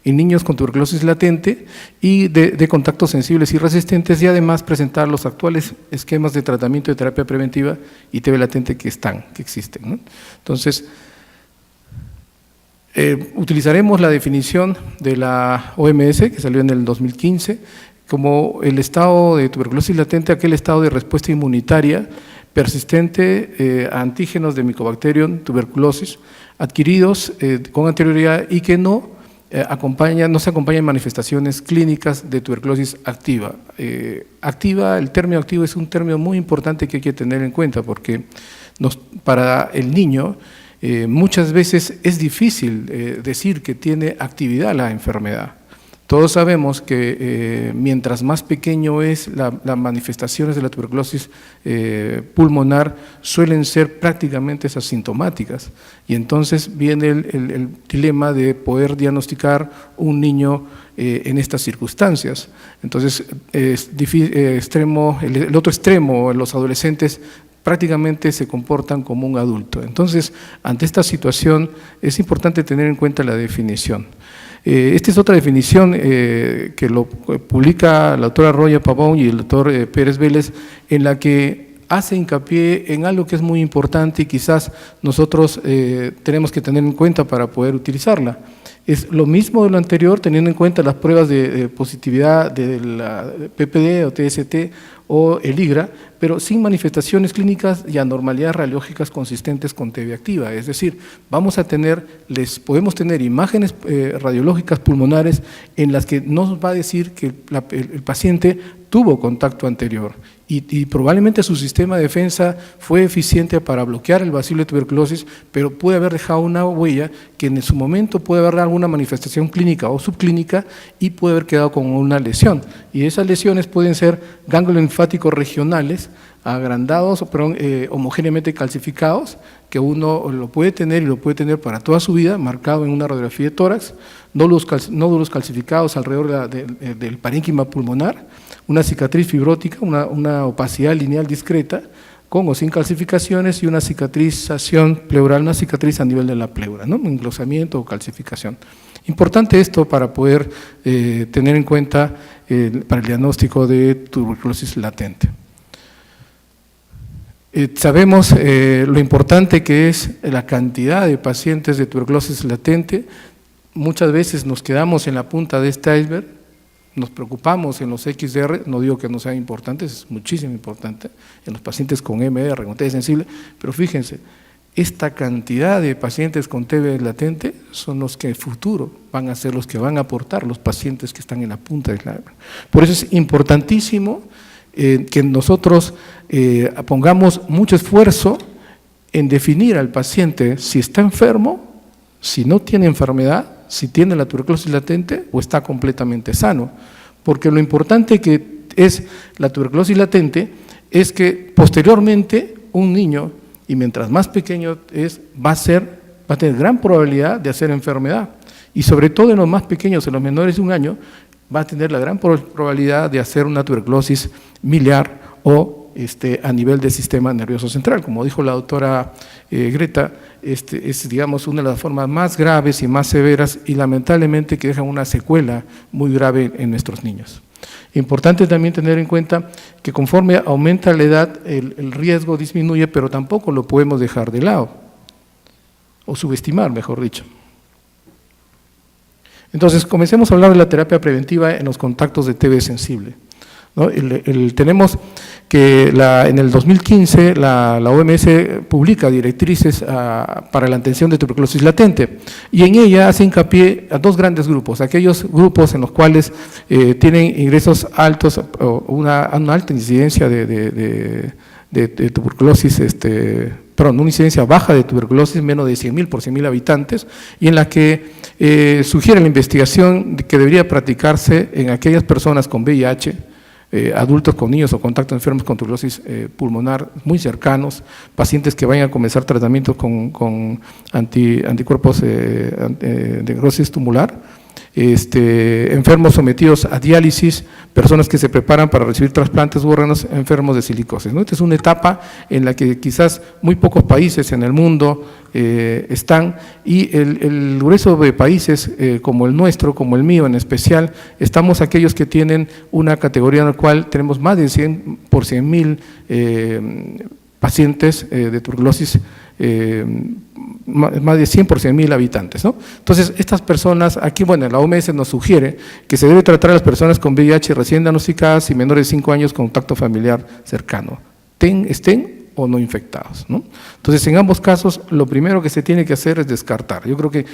en niños con tuberculosis latente y de contactos sensibles y resistentes, y además presentar los actuales esquemas de tratamiento de terapia preventiva y TB latente que existen, ¿no? Entonces, utilizaremos la definición de la OMS que salió en el 2015 como el estado de tuberculosis latente, aquel estado de respuesta inmunitaria persistente a antígenos de Mycobacterium tuberculosis adquiridos con anterioridad y que no se acompañan en manifestaciones clínicas de tuberculosis activa. El término activo es un término muy importante que hay que tener en cuenta porque para el niño muchas veces es difícil decir que tiene actividad la enfermedad. Todos sabemos que mientras más pequeño es las manifestaciones de la tuberculosis pulmonar suelen ser prácticamente asintomáticas, y entonces viene el dilema de poder diagnosticar un niño en estas circunstancias. Entonces el otro extremo, los adolescentes prácticamente se comportan como un adulto. Entonces, ante esta situación es importante tener en cuenta la definición. Esta es otra definición que lo publica la doctora Roya Pavón y el doctor Pérez Vélez, en la que hace hincapié en algo que es muy importante y quizás nosotros tenemos que tener en cuenta para poder utilizarla. Es lo mismo de lo anterior, teniendo en cuenta las pruebas de positividad de la PPD o TST o el IGRA, pero sin manifestaciones clínicas y anormalidades radiológicas consistentes con TB activa. Es decir, podemos tener imágenes radiológicas pulmonares en las que nos va a decir que el paciente tuvo contacto anterior y probablemente su sistema de defensa fue eficiente para bloquear el bacilo de tuberculosis, pero puede haber dejado una huella que en su momento puede haber alguna manifestación clínica o subclínica y puede haber quedado con una lesión. Y esas lesiones pueden ser ganglios linfáticos regionales, agrandados, homogéneamente calcificados, que uno lo puede tener y lo puede tener para toda su vida, marcado en una radiografía de tórax, nódulos calcificados alrededor del parénquima pulmonar, una cicatriz fibrótica, una opacidad lineal discreta, con o sin calcificaciones, y una cicatrización pleural, una cicatriz a nivel de la pleura, ¿no? Engrosamiento o calcificación. Importante esto para poder tener en cuenta para el diagnóstico de tuberculosis latente. Sabemos lo importante que es la cantidad de pacientes de tuberculosis latente. Muchas veces nos quedamos en la punta de este iceberg, nos preocupamos en los XDR, no digo que no sean importantes, es muchísimo importante, en los pacientes con MR, con TB sensible, pero fíjense, esta cantidad de pacientes con TB latente son los que en el futuro van a ser los que van a aportar los pacientes que están en la punta del iceberg. Por eso es importantísimo que nosotros pongamos mucho esfuerzo en definir al paciente si está enfermo, si no tiene enfermedad, si tiene la tuberculosis latente o está completamente sano, porque lo importante que es la tuberculosis latente es que posteriormente un niño y mientras más pequeño es, va a tener gran probabilidad de hacer enfermedad. Y sobre todo en los más pequeños, en los menores de 1 año, va a tener la gran probabilidad de hacer una tuberculosis miliar o a nivel del sistema nervioso central. Como dijo la doctora Greta, es, digamos, una de las formas más graves y más severas y lamentablemente que dejan una secuela muy grave en nuestros niños. Importante también tener en cuenta que conforme aumenta la edad, el riesgo disminuye, pero tampoco lo podemos dejar de lado, o subestimar, mejor dicho. Entonces, comencemos a hablar de la terapia preventiva en los contactos de TB sensible, ¿no? Tenemos que en el 2015 la OMS publica directrices para la atención de tuberculosis latente y en ella hace hincapié a 2 grandes grupos, aquellos grupos en los cuales tienen ingresos altos o una alta incidencia de tuberculosis, una incidencia baja de tuberculosis, menos de 100.000 por 100.000 habitantes, y en la que sugiere la investigación que debería practicarse en aquellas personas con VIH, adultos con niños o contactos enfermos con tuberculosis pulmonar muy cercanos, pacientes que vayan a comenzar tratamientos con anticuerpos de necrosis tumoral, enfermos sometidos a diálisis, personas que se preparan para recibir trasplantes de órganos, enfermos de silicosis, ¿no? Esta es una etapa en la que quizás muy pocos países en el mundo están, y el grueso de países como el nuestro, como el mío en especial, estamos aquellos que tienen una categoría en la cual tenemos más de 100 por 100.000 pacientes de tuberculosis, más de 100 por 100.000 habitantes, ¿no? Entonces, estas personas, aquí, bueno, la OMS nos sugiere que se debe tratar a las personas con VIH recién diagnosticadas y menores de 5 años con contacto familiar cercano, estén o no infectados, ¿no? Entonces, en ambos casos, lo primero que se tiene que hacer es descartar. Yo creo que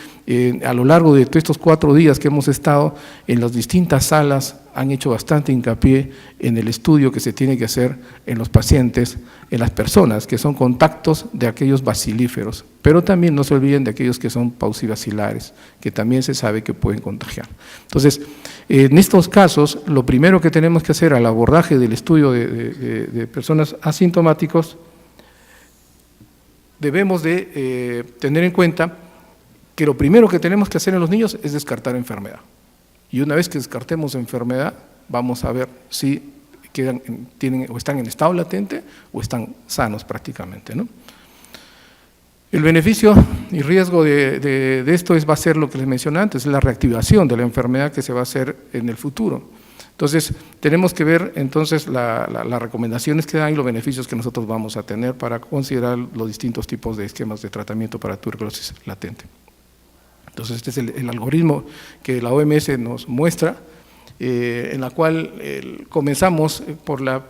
a lo largo de todos estos 4 días que hemos estado en las distintas salas, han hecho bastante hincapié en el estudio que se tiene que hacer en los pacientes, en las personas que son contactos de aquellos bacilíferos, pero también no se olviden de aquellos que son paucibacilares, que también se sabe que pueden contagiar. Entonces, en estos casos, lo primero que tenemos que hacer al abordaje del estudio de personas asintomáticos, debemos de tener en cuenta que lo primero que tenemos que hacer en los niños es descartar enfermedad. Y una vez que descartemos enfermedad, vamos a ver si tienen o están en estado latente o están sanos prácticamente, ¿no? El beneficio y riesgo de esto va a ser lo que les mencioné antes, la reactivación de la enfermedad que se va a hacer en el futuro. Entonces, tenemos que ver entonces las recomendaciones que dan y los beneficios que nosotros vamos a tener para considerar los distintos tipos de esquemas de tratamiento para tuberculosis latente. Entonces, este es el algoritmo que la OMS nos muestra, en la cual comenzamos por la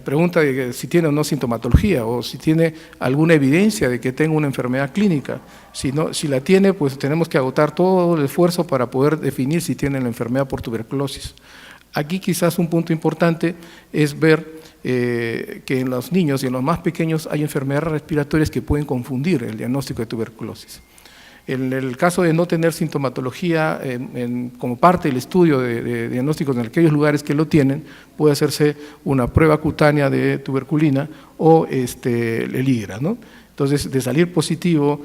pregunta de si tiene o no sintomatología o si tiene alguna evidencia de que tenga una enfermedad clínica. Si la tiene, pues tenemos que agotar todo el esfuerzo para poder definir si tiene la enfermedad por tuberculosis. Aquí quizás un punto importante es ver que en los niños y en los más pequeños hay enfermedades respiratorias que pueden confundir el diagnóstico de tuberculosis. En el caso de no tener sintomatología como parte del estudio de diagnósticos en aquellos lugares que lo tienen, puede hacerse una prueba cutánea de tuberculina o el IGRA, ¿no? Entonces, de salir positivo,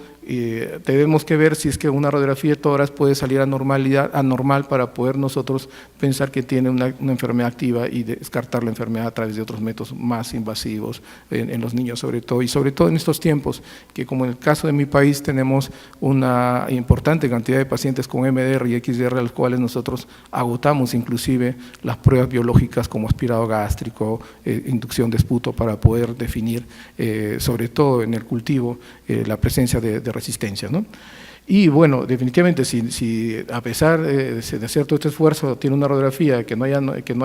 tenemos que ver si es que una radiografía de tórax puede salir anormal para poder nosotros pensar que tiene una enfermedad activa y descartar la enfermedad a través de otros métodos más invasivos en los niños sobre todo, y sobre todo en estos tiempos que, como en el caso de mi país, tenemos una importante cantidad de pacientes con MDR y XDR a los cuales nosotros agotamos inclusive las pruebas biológicas como aspirado gástrico, inducción de esputo para poder definir, sobre todo en el cultivo, la presencia de resistencia, ¿no? Y bueno, definitivamente si a pesar de hacer todo este esfuerzo tiene una radiografía que no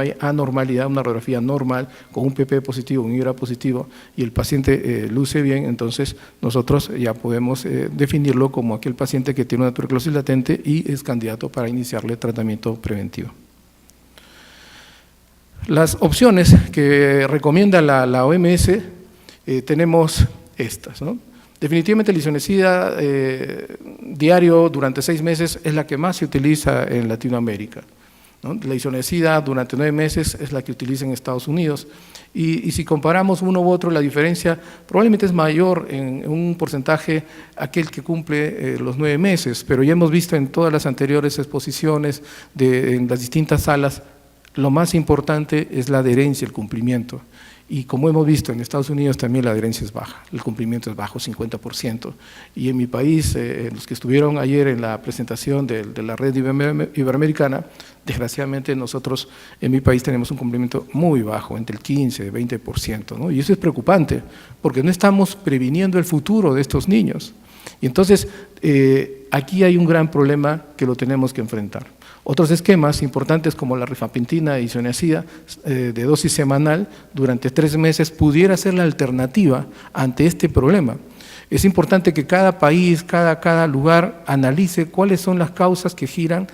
hay anormalidad, una radiografía normal con un PP positivo, un IGRA positivo y el paciente luce bien, entonces nosotros ya podemos definirlo como aquel paciente que tiene una tuberculosis latente y es candidato para iniciarle tratamiento preventivo. Las opciones que recomienda la OMS tenemos estas, ¿no? Definitivamente el isoniazida diario durante 6 meses es la que más se utiliza en Latinoamérica. ¿no? La isoniazida durante 9 meses es la que utiliza en Estados Unidos. Y si comparamos uno u otro, la diferencia probablemente es mayor en un porcentaje aquel que cumple los 9 meses, pero ya hemos visto en todas las anteriores exposiciones en las distintas salas, lo más importante es la adherencia, el cumplimiento. Y como hemos visto, en Estados Unidos también la adherencia es baja, el cumplimiento es bajo, 50%. Y en mi país, los que estuvieron ayer en la presentación de la red iberoamericana, desgraciadamente nosotros en mi país tenemos un cumplimiento muy bajo, entre el 15 y 20%, ¿no? Y eso es preocupante, porque no estamos previniendo el futuro de estos niños. Y entonces, aquí hay un gran problema que lo tenemos que enfrentar. Otros esquemas importantes como la rifampicina e isoniazida de dosis semanal durante 3 meses pudiera ser la alternativa ante este problema. Es importante que cada país, cada lugar analice cuáles son las causas que giran,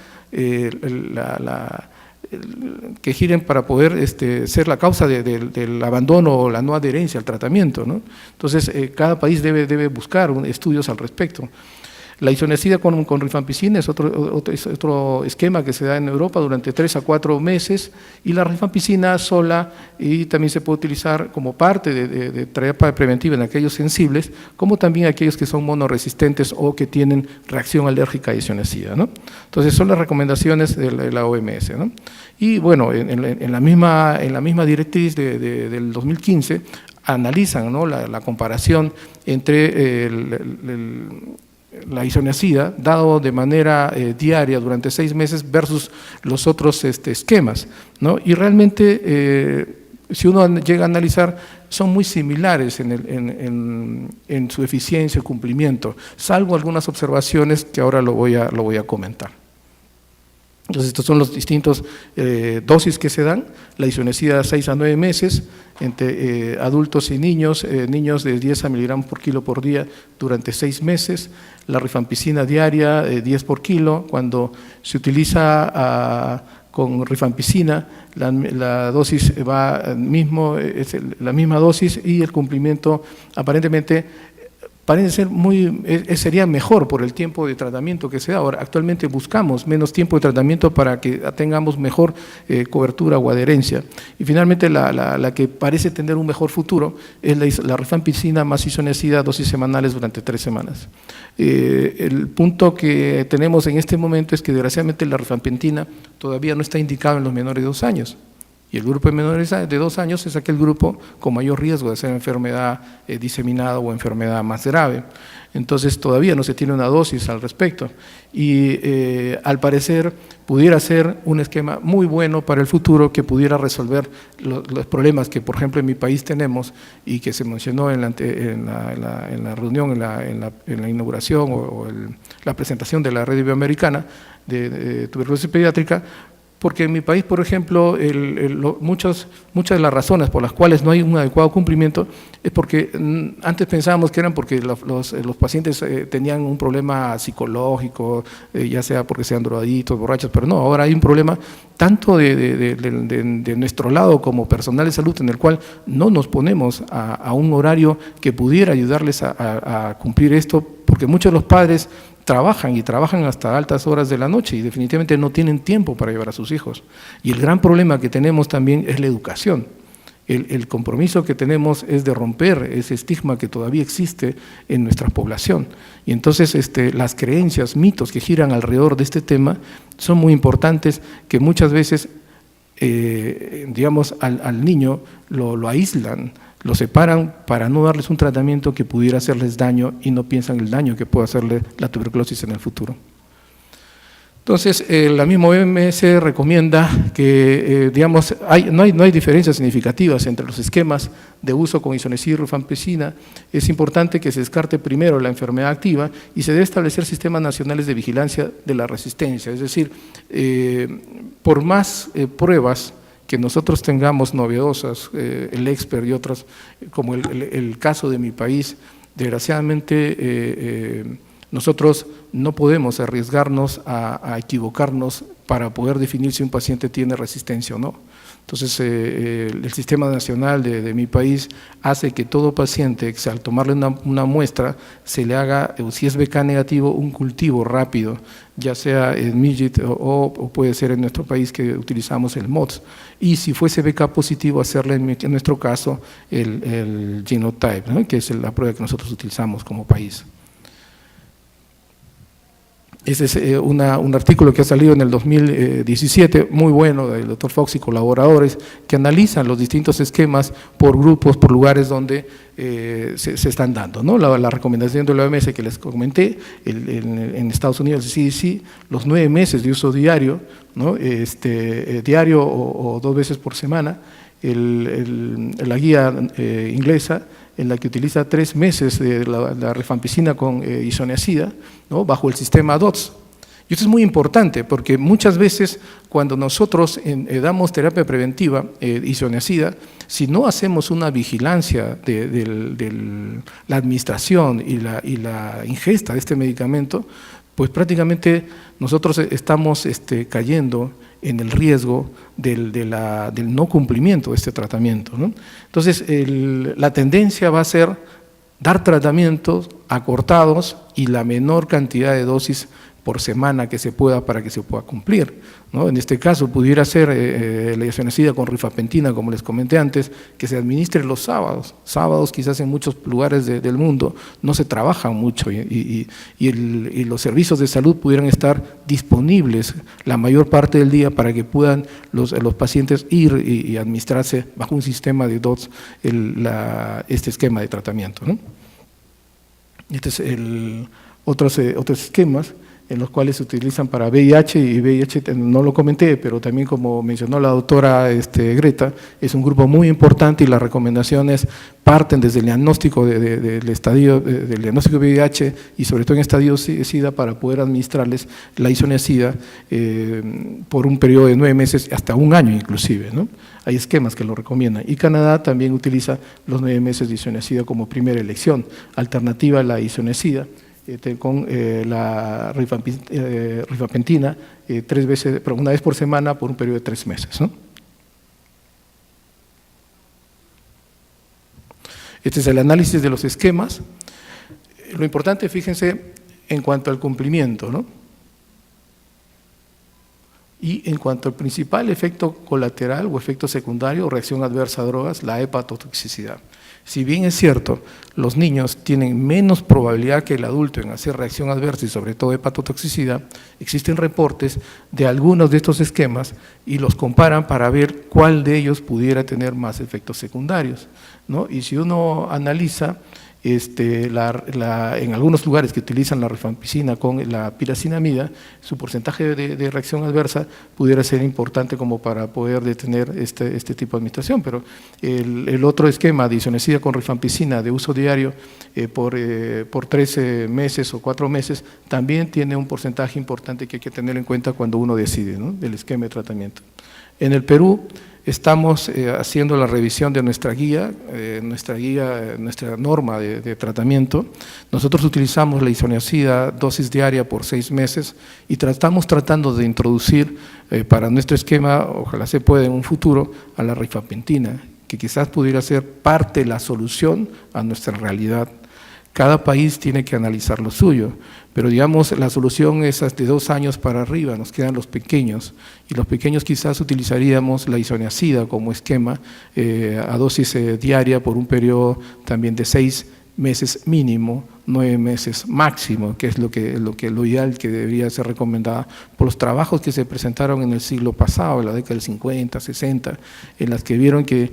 que giren para poder ser la causa del abandono o la no adherencia al tratamiento, ¿no? Entonces, cada país debe buscar estudios al respecto. La isoniazida con rifampicina es otro esquema que se da en Europa durante 3 a 4 meses, y la rifampicina sola, y también se puede utilizar como parte de terapia preventiva en aquellos sensibles, como también aquellos que son monoresistentes o que tienen reacción alérgica a isoniazida, ¿no? Entonces son las recomendaciones de la OMS, ¿no? Y bueno, en la misma directriz del 2015 analizan, ¿no?, la comparación entre la isoniazida dado de manera diaria durante 6 meses versus los otros esquemas, ¿no? Y realmente, si uno llega a analizar, son muy similares en su eficiencia y cumplimiento, salvo algunas observaciones que ahora lo voy a comentar. Entonces, estos son los distintos dosis que se dan: la isoniazida 6 a 9 meses entre adultos y niños de 10 a miligramos por kilo por día durante 6 meses, la rifampicina diaria 10 por kilo. Cuando se utiliza con rifampicina, la dosis va es la misma dosis, y el cumplimiento aparentemente parece ser sería mejor por el tiempo de tratamiento que se da. Ahora, actualmente buscamos menos tiempo de tratamiento para que tengamos mejor cobertura o adherencia. Y finalmente, la que parece tener un mejor futuro es la rifampicina más isoniazida, dosis semanales durante 3 semanas. El punto que tenemos en este momento es que desgraciadamente la rifampicina todavía no está indicado en los menores de 2 años. Y el grupo de menores de 2 años es aquel grupo con mayor riesgo de ser enfermedad diseminada o enfermedad más grave. Entonces todavía no se tiene una dosis al respecto. Y al parecer pudiera ser un esquema muy bueno para el futuro, que pudiera resolver los problemas que, por ejemplo, en mi país tenemos y que se mencionó en la reunión, en la inauguración o la presentación de la red iberoamericana de tuberculosis pediátrica. Porque en mi país, por ejemplo, muchas de las razones por las cuales no hay un adecuado cumplimiento es porque antes pensábamos que eran porque los pacientes tenían un problema psicológico, ya sea porque sean drogaditos, borrachos, pero no, ahora hay un problema tanto de nuestro lado como personal de salud, en el cual no nos ponemos a un horario que pudiera ayudarles a cumplir esto, porque muchos de los padres trabajan hasta altas horas de la noche y definitivamente no tienen tiempo para llevar a sus hijos. Y el gran problema que tenemos también es la educación. El compromiso que tenemos es de romper ese estigma que todavía existe en nuestra población. Y entonces las creencias, mitos que giran alrededor de este tema son muy importantes, que muchas veces digamos, al niño lo aíslan, lo separan para no darles un tratamiento que pudiera hacerles daño, y no piensan el daño que puede hacerle la tuberculosis en el futuro. Entonces, la misma OMS recomienda que, digamos, no hay diferencias significativas entre los esquemas de uso con isoniazida y rifampicina. Es importante que se descarte primero la enfermedad activa y se debe establecer sistemas nacionales de vigilancia de la resistencia. Es decir, por más pruebas que nosotros tengamos novedosas, el EXPER y otras, como el caso de mi país, desgraciadamente nosotros no podemos arriesgarnos a equivocarnos para poder definir si un paciente tiene resistencia o no. Entonces, el sistema nacional de mi país hace que todo paciente, al tomarle una muestra, se le haga, si es BK negativo, un cultivo rápido, ya sea en MIGIT o puede ser en nuestro país que utilizamos el MODS. Y si fuese BK positivo, hacerle en nuestro caso el genotype, ¿no? Que es la prueba que nosotros utilizamos como país. Ese es un artículo que ha salido en el 2017, muy bueno, del Dr. Fox y colaboradores, que analizan los distintos esquemas por grupos, por lugares donde se están dando, ¿no? La recomendación de la OMS que les comenté, en Estados Unidos, el CDC, los 9 meses de uso diario, ¿no? Diario o 2 veces por semana, la guía inglesa, en la que utiliza 3 meses de la rifampicina con isoniazida, ¿no? Bajo el sistema DOTS. Y esto es muy importante porque muchas veces cuando nosotros damos terapia preventiva isoniazida, si no hacemos una vigilancia de la administración y la ingesta de este medicamento, pues prácticamente nosotros estamos cayendo en el riesgo del no cumplimiento de este tratamiento, ¿no? Entonces, la tendencia va a ser dar tratamientos acortados y la menor cantidad de dosis por semana que se pueda para que se pueda cumplir, ¿no? En este caso pudiera ser la isoniazida con rifampicina, como les comenté antes, que se administre los sábados. Sábados quizás en muchos lugares del mundo no se trabaja mucho y los servicios de salud pudieran estar disponibles la mayor parte del día para que puedan los pacientes ir y administrarse bajo un sistema de DOTS este esquema de tratamiento, ¿no? Este es otros esquemas en los cuales se utilizan para VIH, y VIH no lo comenté, pero también como mencionó la doctora Greta, es un grupo muy importante y las recomendaciones parten desde el diagnóstico del diagnóstico de VIH y sobre todo en estadio SIDA para poder administrarles la isoniazida por un periodo de 9 meses hasta 1 año inclusive, ¿no? Hay esquemas que lo recomiendan y Canadá también utiliza los 9 meses de isoniazida como primera elección, alternativa a la isoniazida, con la rifampicina 3 veces, pero 1 vez por semana por un periodo de 3 meses, ¿no? Este es el análisis de los esquemas. Lo importante, fíjense, en cuanto al cumplimiento, ¿no? Y en cuanto al principal efecto colateral o efecto secundario o reacción adversa a drogas, la hepatotoxicidad. Si bien es cierto, los niños tienen menos probabilidad que el adulto en hacer reacción adversa y sobre todo hepatotoxicidad, existen reportes de algunos de estos esquemas y los comparan para ver cuál de ellos pudiera tener más efectos secundarios, ¿no? Y si uno analiza en algunos lugares que utilizan la rifampicina con la piracinamida, su porcentaje de reacción adversa pudiera ser importante como para poder detener este tipo de administración, pero el otro esquema de isoniazida con rifampicina de uso diario por 13 meses o 4 meses también tiene un porcentaje importante que hay que tener en cuenta cuando uno decide, ¿no?, del esquema de tratamiento. En el Perú estamos haciendo la revisión de nuestra guía, nuestra norma de tratamiento. Nosotros utilizamos la isoniazida dosis diaria por 6 meses y estamos tratando de introducir para nuestro esquema, ojalá se pueda en un futuro, a la rifampicina, que quizás pudiera ser parte de la solución a nuestra realidad. Cada país tiene que analizar lo suyo, pero digamos la solución es de 2 años para arriba, nos quedan los pequeños, y los pequeños quizás utilizaríamos la isoniazida como esquema a dosis diaria por un periodo también de 6 meses mínimo, 9 meses máximo, que es lo ideal que debería ser recomendada por los trabajos que se presentaron en el siglo pasado, en la década del 50, 60, en las que vieron que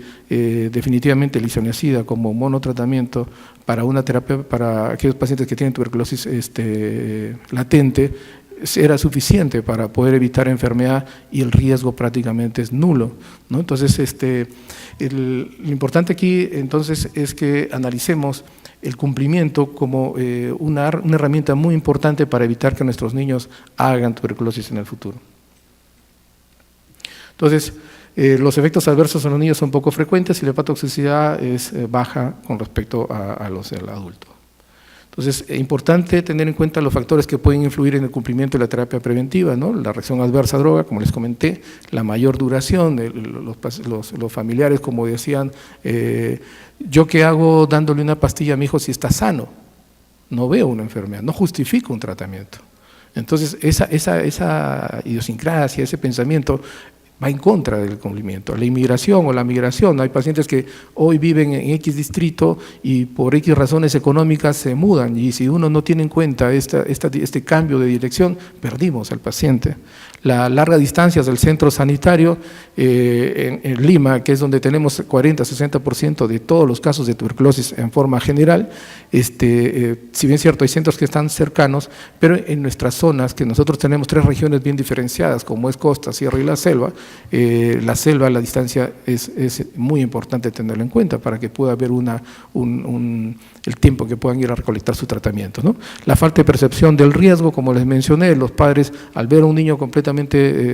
definitivamente la isoniazida como monotratamiento para una terapia para aquellos pacientes que tienen tuberculosis latente era suficiente para poder evitar enfermedad y el riesgo prácticamente es nulo, ¿no? Entonces, lo importante aquí entonces es que analicemos el cumplimiento como una herramienta muy importante para evitar que nuestros niños hagan tuberculosis en el futuro. Entonces, los efectos adversos en los niños son poco frecuentes y la hepatotoxicidad es baja con respecto a los del adulto. Entonces, es importante tener en cuenta los factores que pueden influir en el cumplimiento de la terapia preventiva, ¿no? La reacción adversa a droga, como les comenté, la mayor duración, los familiares, como decían, ¿yo qué hago dándole una pastilla a mi hijo si está sano? No veo una enfermedad, no justifico un tratamiento. Entonces, esa idiosincrasia, ese pensamiento va en contra del cumplimiento. La inmigración o la migración, hay pacientes que hoy viven en X distrito y por X razones económicas se mudan, y si uno no tiene en cuenta este cambio de dirección, perdimos al paciente. La larga distancia del centro sanitario en Lima, que es donde tenemos 40-60% de todos los casos de tuberculosis en forma general, si bien es cierto hay centros que están cercanos, pero en nuestras zonas, que nosotros tenemos 3 regiones bien diferenciadas, como es costa, sierra y la selva, la distancia es muy importante tenerlo en cuenta para que pueda haber el tiempo que puedan ir a recolectar su tratamiento, ¿no? La falta de percepción del riesgo, como les mencioné, los padres al ver a un niño completamente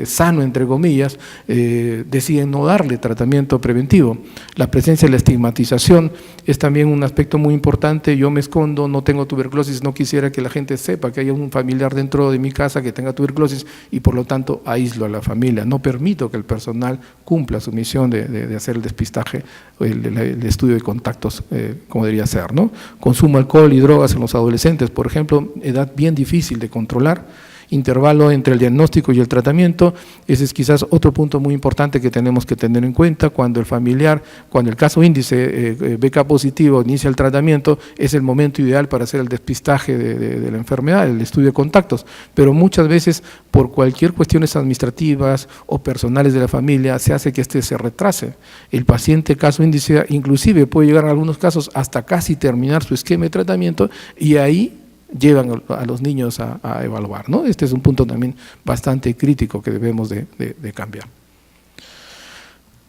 sano, entre comillas, deciden no darle tratamiento preventivo. La presencia de la estigmatización es también un aspecto muy importante. Yo me escondo, no tengo tuberculosis, no quisiera que la gente sepa que haya un familiar dentro de mi casa que tenga tuberculosis y por lo tanto aíslo a la familia. No permito que el personal cumpla su misión de hacer el despistaje, el estudio de contactos como debería ser, ¿no? Consumo de alcohol y drogas en los adolescentes, por ejemplo, edad bien difícil de controlar. Intervalo entre el diagnóstico y el tratamiento, ese es quizás otro punto muy importante que tenemos que tener en cuenta. Cuando el caso índice BK positivo inicia el tratamiento, es el momento ideal para hacer el despistaje de la enfermedad, el estudio de contactos, pero muchas veces por cualquier cuestiones administrativas o personales de la familia se hace que se retrase. El paciente caso índice inclusive puede llegar en algunos casos hasta casi terminar su esquema de tratamiento y ahí llevan a los niños a evaluar, ¿no? Este es un punto también bastante crítico que debemos de cambiar.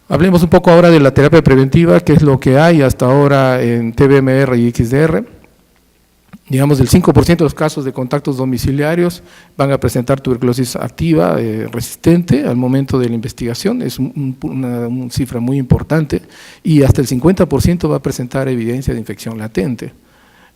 Hablemos un poco ahora de la terapia preventiva, que es lo que hay hasta ahora en TBMR y XDR. Digamos, el 5% de los casos de contactos domiciliarios van a presentar tuberculosis activa resistente al momento de la investigación, es una cifra muy importante, y hasta el 50% va a presentar evidencia de infección latente.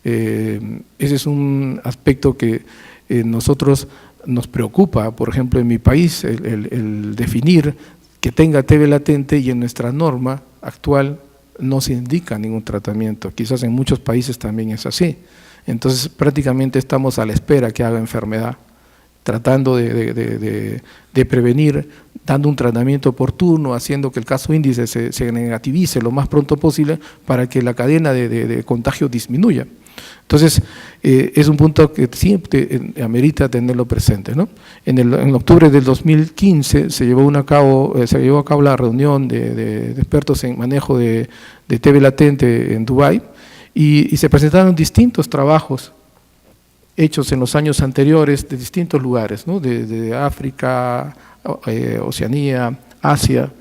Ese es un aspecto que nosotros nos preocupa, por ejemplo en mi país, el definir que tenga TB latente, y en nuestra norma actual no se indica ningún tratamiento, quizás en muchos países también es así. Entonces prácticamente estamos a la espera que haga enfermedad, tratando de prevenir, dando un tratamiento oportuno, haciendo que el caso índice se negativice lo más pronto posible para que la cadena de contagio disminuya. Entonces, es un punto que siempre amerita tenerlo presente, ¿no? En octubre del 2015 se llevó a cabo la reunión de expertos en manejo de TB latente en Dubái, y se presentaron distintos trabajos hechos en los años anteriores de distintos lugares, ¿no? de África, Oceanía, Asia,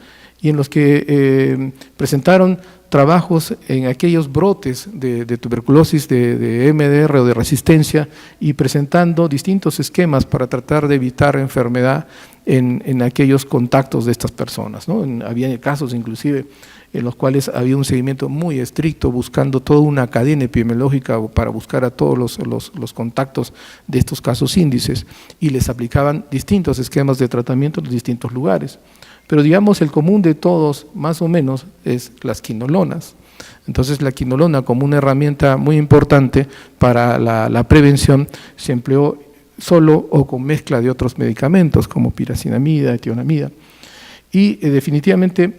y en los que presentaron trabajos en aquellos brotes de tuberculosis, de MDR o de resistencia, y presentando distintos esquemas para tratar de evitar enfermedad en aquellos contactos de estas personas, ¿no? Había casos inclusive en los cuales había un seguimiento muy estricto, buscando toda una cadena epidemiológica para buscar a todos los contactos de estos casos índices, y les aplicaban distintos esquemas de tratamiento en los distintos lugares. Pero digamos, el común de todos, más o menos, es las quinolonas. Entonces, la quinolona, como una herramienta muy importante para la prevención, se empleó solo o con mezcla de otros medicamentos, como piracinamida, etionamida. Y definitivamente,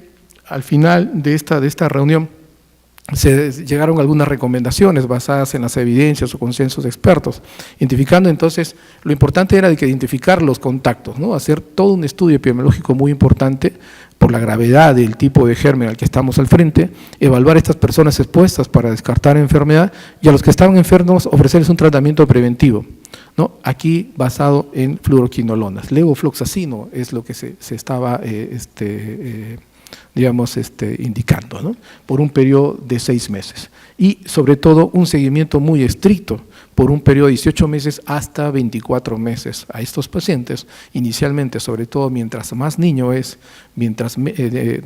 al final de esta reunión, se llegaron algunas recomendaciones basadas en las evidencias o consensos de expertos, identificando entonces, lo importante era de que identificar los contactos, ¿no? Hacer todo un estudio epidemiológico muy importante por la gravedad del tipo de germen al que estamos al frente, evaluar a estas personas expuestas para descartar enfermedad, y a los que estaban enfermos ofrecerles un tratamiento preventivo, ¿no? Aquí basado en fluoroquinolonas. Levofloxacino es lo que se estaba indicando, ¿no? Por un periodo de 6 meses. Y sobre todo un seguimiento muy estricto, por un periodo de 18 meses hasta 24 meses a estos pacientes, inicialmente, sobre todo mientras más niño es, mientras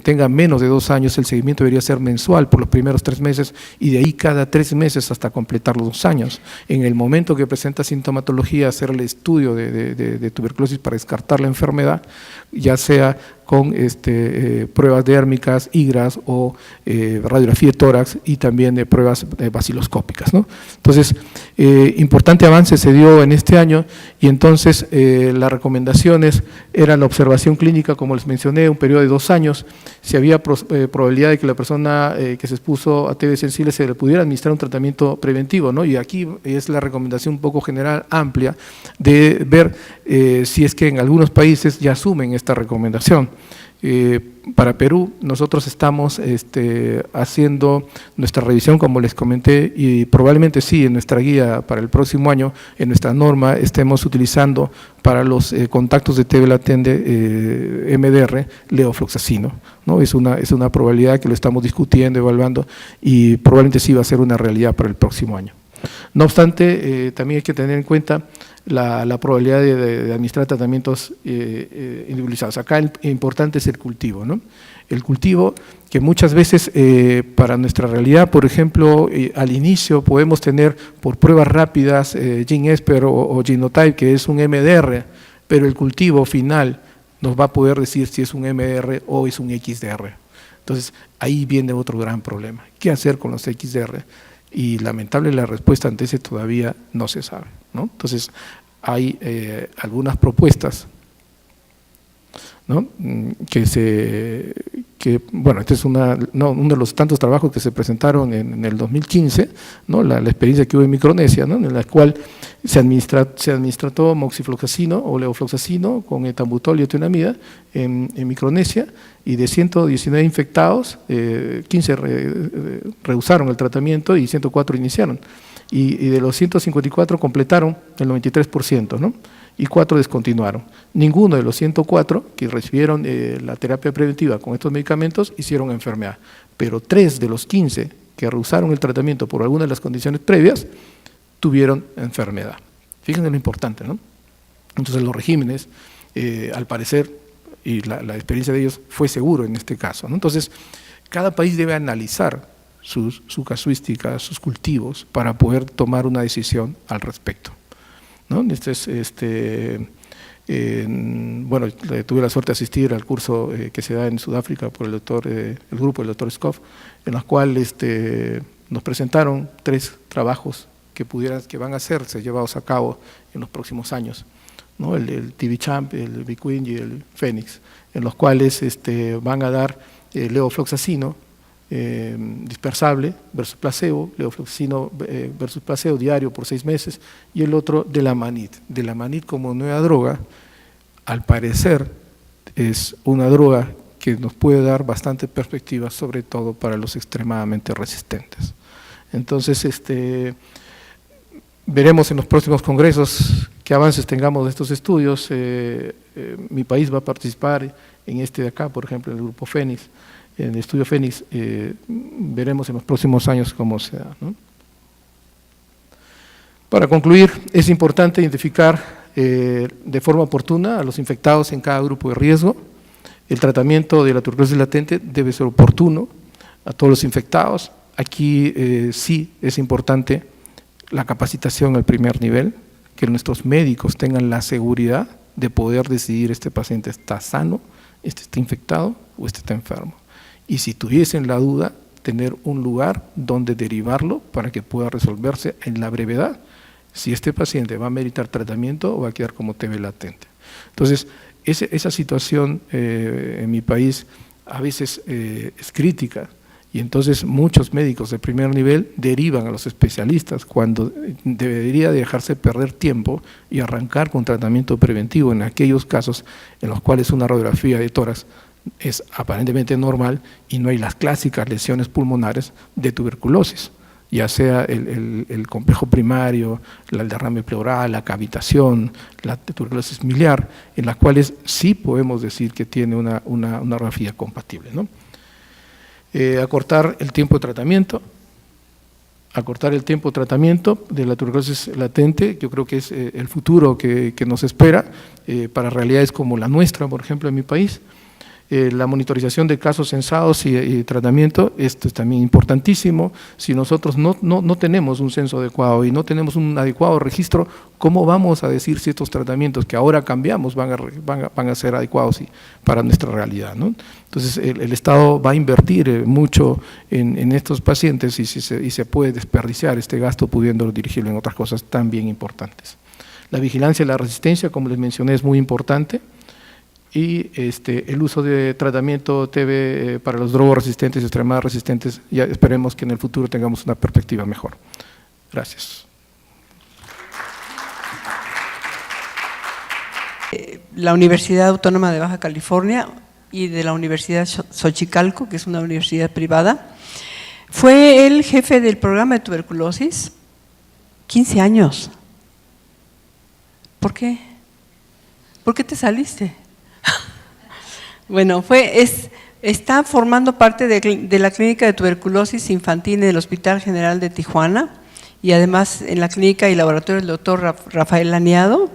tenga menos de 2 años, el seguimiento debería ser mensual por los primeros 3 meses y de ahí cada 3 meses hasta completar los 2 años. En el momento que presenta sintomatología, hacer el estudio de tuberculosis para descartar la enfermedad, ya sea con pruebas dérmicas, IGRAS o radiografía de tórax y también de pruebas baciloscópicas, ¿no? Entonces, importante avance se dio en este año y entonces las recomendaciones era la observación clínica, como les mencioné, un periodo de 2 años, si había probabilidad de que la persona que se expuso a TB sensible se le pudiera administrar un tratamiento preventivo, ¿no? Y aquí es la recomendación un poco general, amplia, de ver si es que en algunos países ya asumen esta recomendación. Para Perú, nosotros estamos haciendo nuestra revisión, como les comenté, y probablemente sí, en nuestra guía para el próximo año, en nuestra norma, estemos utilizando para los contactos de TB latente MDR, levofloxacino, ¿no? Es una probabilidad que lo estamos discutiendo, evaluando, y probablemente sí va a ser una realidad para el próximo año. No obstante, también hay que tener en cuenta la probabilidad de administrar tratamientos individualizados. Acá el importante es el cultivo, ¿no? El cultivo que muchas veces para nuestra realidad, por ejemplo, al inicio podemos tener por pruebas rápidas GeneSper o Genotype, que es un MDR, pero el cultivo final nos va a poder decir si es un MDR o es un XDR. Entonces, ahí viene otro gran problema. ¿Qué hacer con los XDR? Y lamentable la respuesta ante ese todavía no se sabe, ¿no? Entonces hay algunas propuestas, ¿no? Bueno, este es uno de los tantos trabajos que se presentaron en el 2015, ¿no? La experiencia que hubo en Micronesia, ¿no? En la cual se administró moxifloxacino o levofloxacino con etambutol y etunamida en Micronesia, y de 119 infectados, 15 rehusaron el tratamiento y 104 iniciaron. Y de los 154 completaron el 93%, ¿no? Y 4 descontinuaron. Ninguno de los 104 que recibieron la terapia preventiva con estos medicamentos hicieron enfermedad, pero 3 de los 15 que rehusaron el tratamiento por alguna de las condiciones previas tuvieron enfermedad. Fíjense lo importante, ¿no? Entonces los regímenes, al parecer, y la experiencia de ellos fue seguro en este caso, ¿no? Entonces, cada país debe analizar su casuística, sus cultivos, para poder tomar una decisión al respecto, ¿no? Bueno, tuve la suerte de asistir al curso que se da en Sudáfrica por el grupo del doctor Skoff, en los cuales nos presentaron 3 trabajos que van a ser llevados a cabo en los próximos años, ¿no? El TB-Champ, el BQueen y el Phoenix, en los cuales van a dar levofloxacino dispersable versus placebo, levofloxacino versus placebo diario por 6 meses, y el otro Delamanid. Delamanid como nueva droga, al parecer es una droga que nos puede dar bastante perspectiva, sobre todo para los extremadamente resistentes. Entonces, veremos en los próximos congresos qué avances tengamos de estos estudios. Mi país va a participar en de acá, por ejemplo, en el grupo Fénix, en el estudio Fénix. Veremos en los próximos años cómo se da, ¿no? Para concluir, es importante identificar de forma oportuna a los infectados en cada grupo de riesgo. El tratamiento de la tuberculosis latente debe ser oportuno a todos los infectados. Aquí sí es importante la capacitación al primer nivel, que nuestros médicos tengan la seguridad de poder decidir este paciente está sano, este está infectado o este está enfermo. Y si tuviesen la duda, tener un lugar donde derivarlo para que pueda resolverse en la brevedad si este paciente va a meritar tratamiento o va a quedar como TB latente. Entonces, esa situación en mi país a veces es crítica, y entonces muchos médicos de primer nivel derivan a los especialistas cuando debería dejarse perder tiempo y arrancar con tratamiento preventivo en aquellos casos en los cuales una radiografía de tórax es aparentemente normal y no hay las clásicas lesiones pulmonares de tuberculosis, ya sea el complejo primario, el derrame pleural, la cavitación, la tuberculosis miliar, en las cuales sí podemos decir que tiene una radiografía compatible, ¿no? Acortar el tiempo de tratamiento, acortar el tiempo de tratamiento de la tuberculosis latente. Yo creo que es el futuro que nos espera para realidades como la nuestra, por ejemplo, en mi país. La monitorización de casos censados y tratamiento, esto es también importantísimo. Si nosotros no tenemos un censo adecuado y no tenemos un adecuado registro, ¿cómo vamos a decir si estos tratamientos que ahora cambiamos van a ser adecuados para nuestra realidad, ¿no? Entonces, el Estado va a invertir mucho en estos pacientes y se puede desperdiciar este gasto pudiéndolo dirigirlo en otras cosas también importantes. La vigilancia y la resistencia, como les mencioné, es muy importante. Y el uso de tratamiento TB para los drogoresistentes y extremadamente resistentes, ya esperemos que en el futuro tengamos una perspectiva mejor. Gracias. La Universidad Autónoma de Baja California y de la Universidad Xochicalco, que es una universidad privada, fue el jefe del programa de tuberculosis 15 años. ¿Por qué? ¿Por qué te saliste? Bueno, está formando parte de la clínica de tuberculosis infantil del Hospital General de Tijuana y además en la clínica y laboratorio del doctor Rafael Laniado,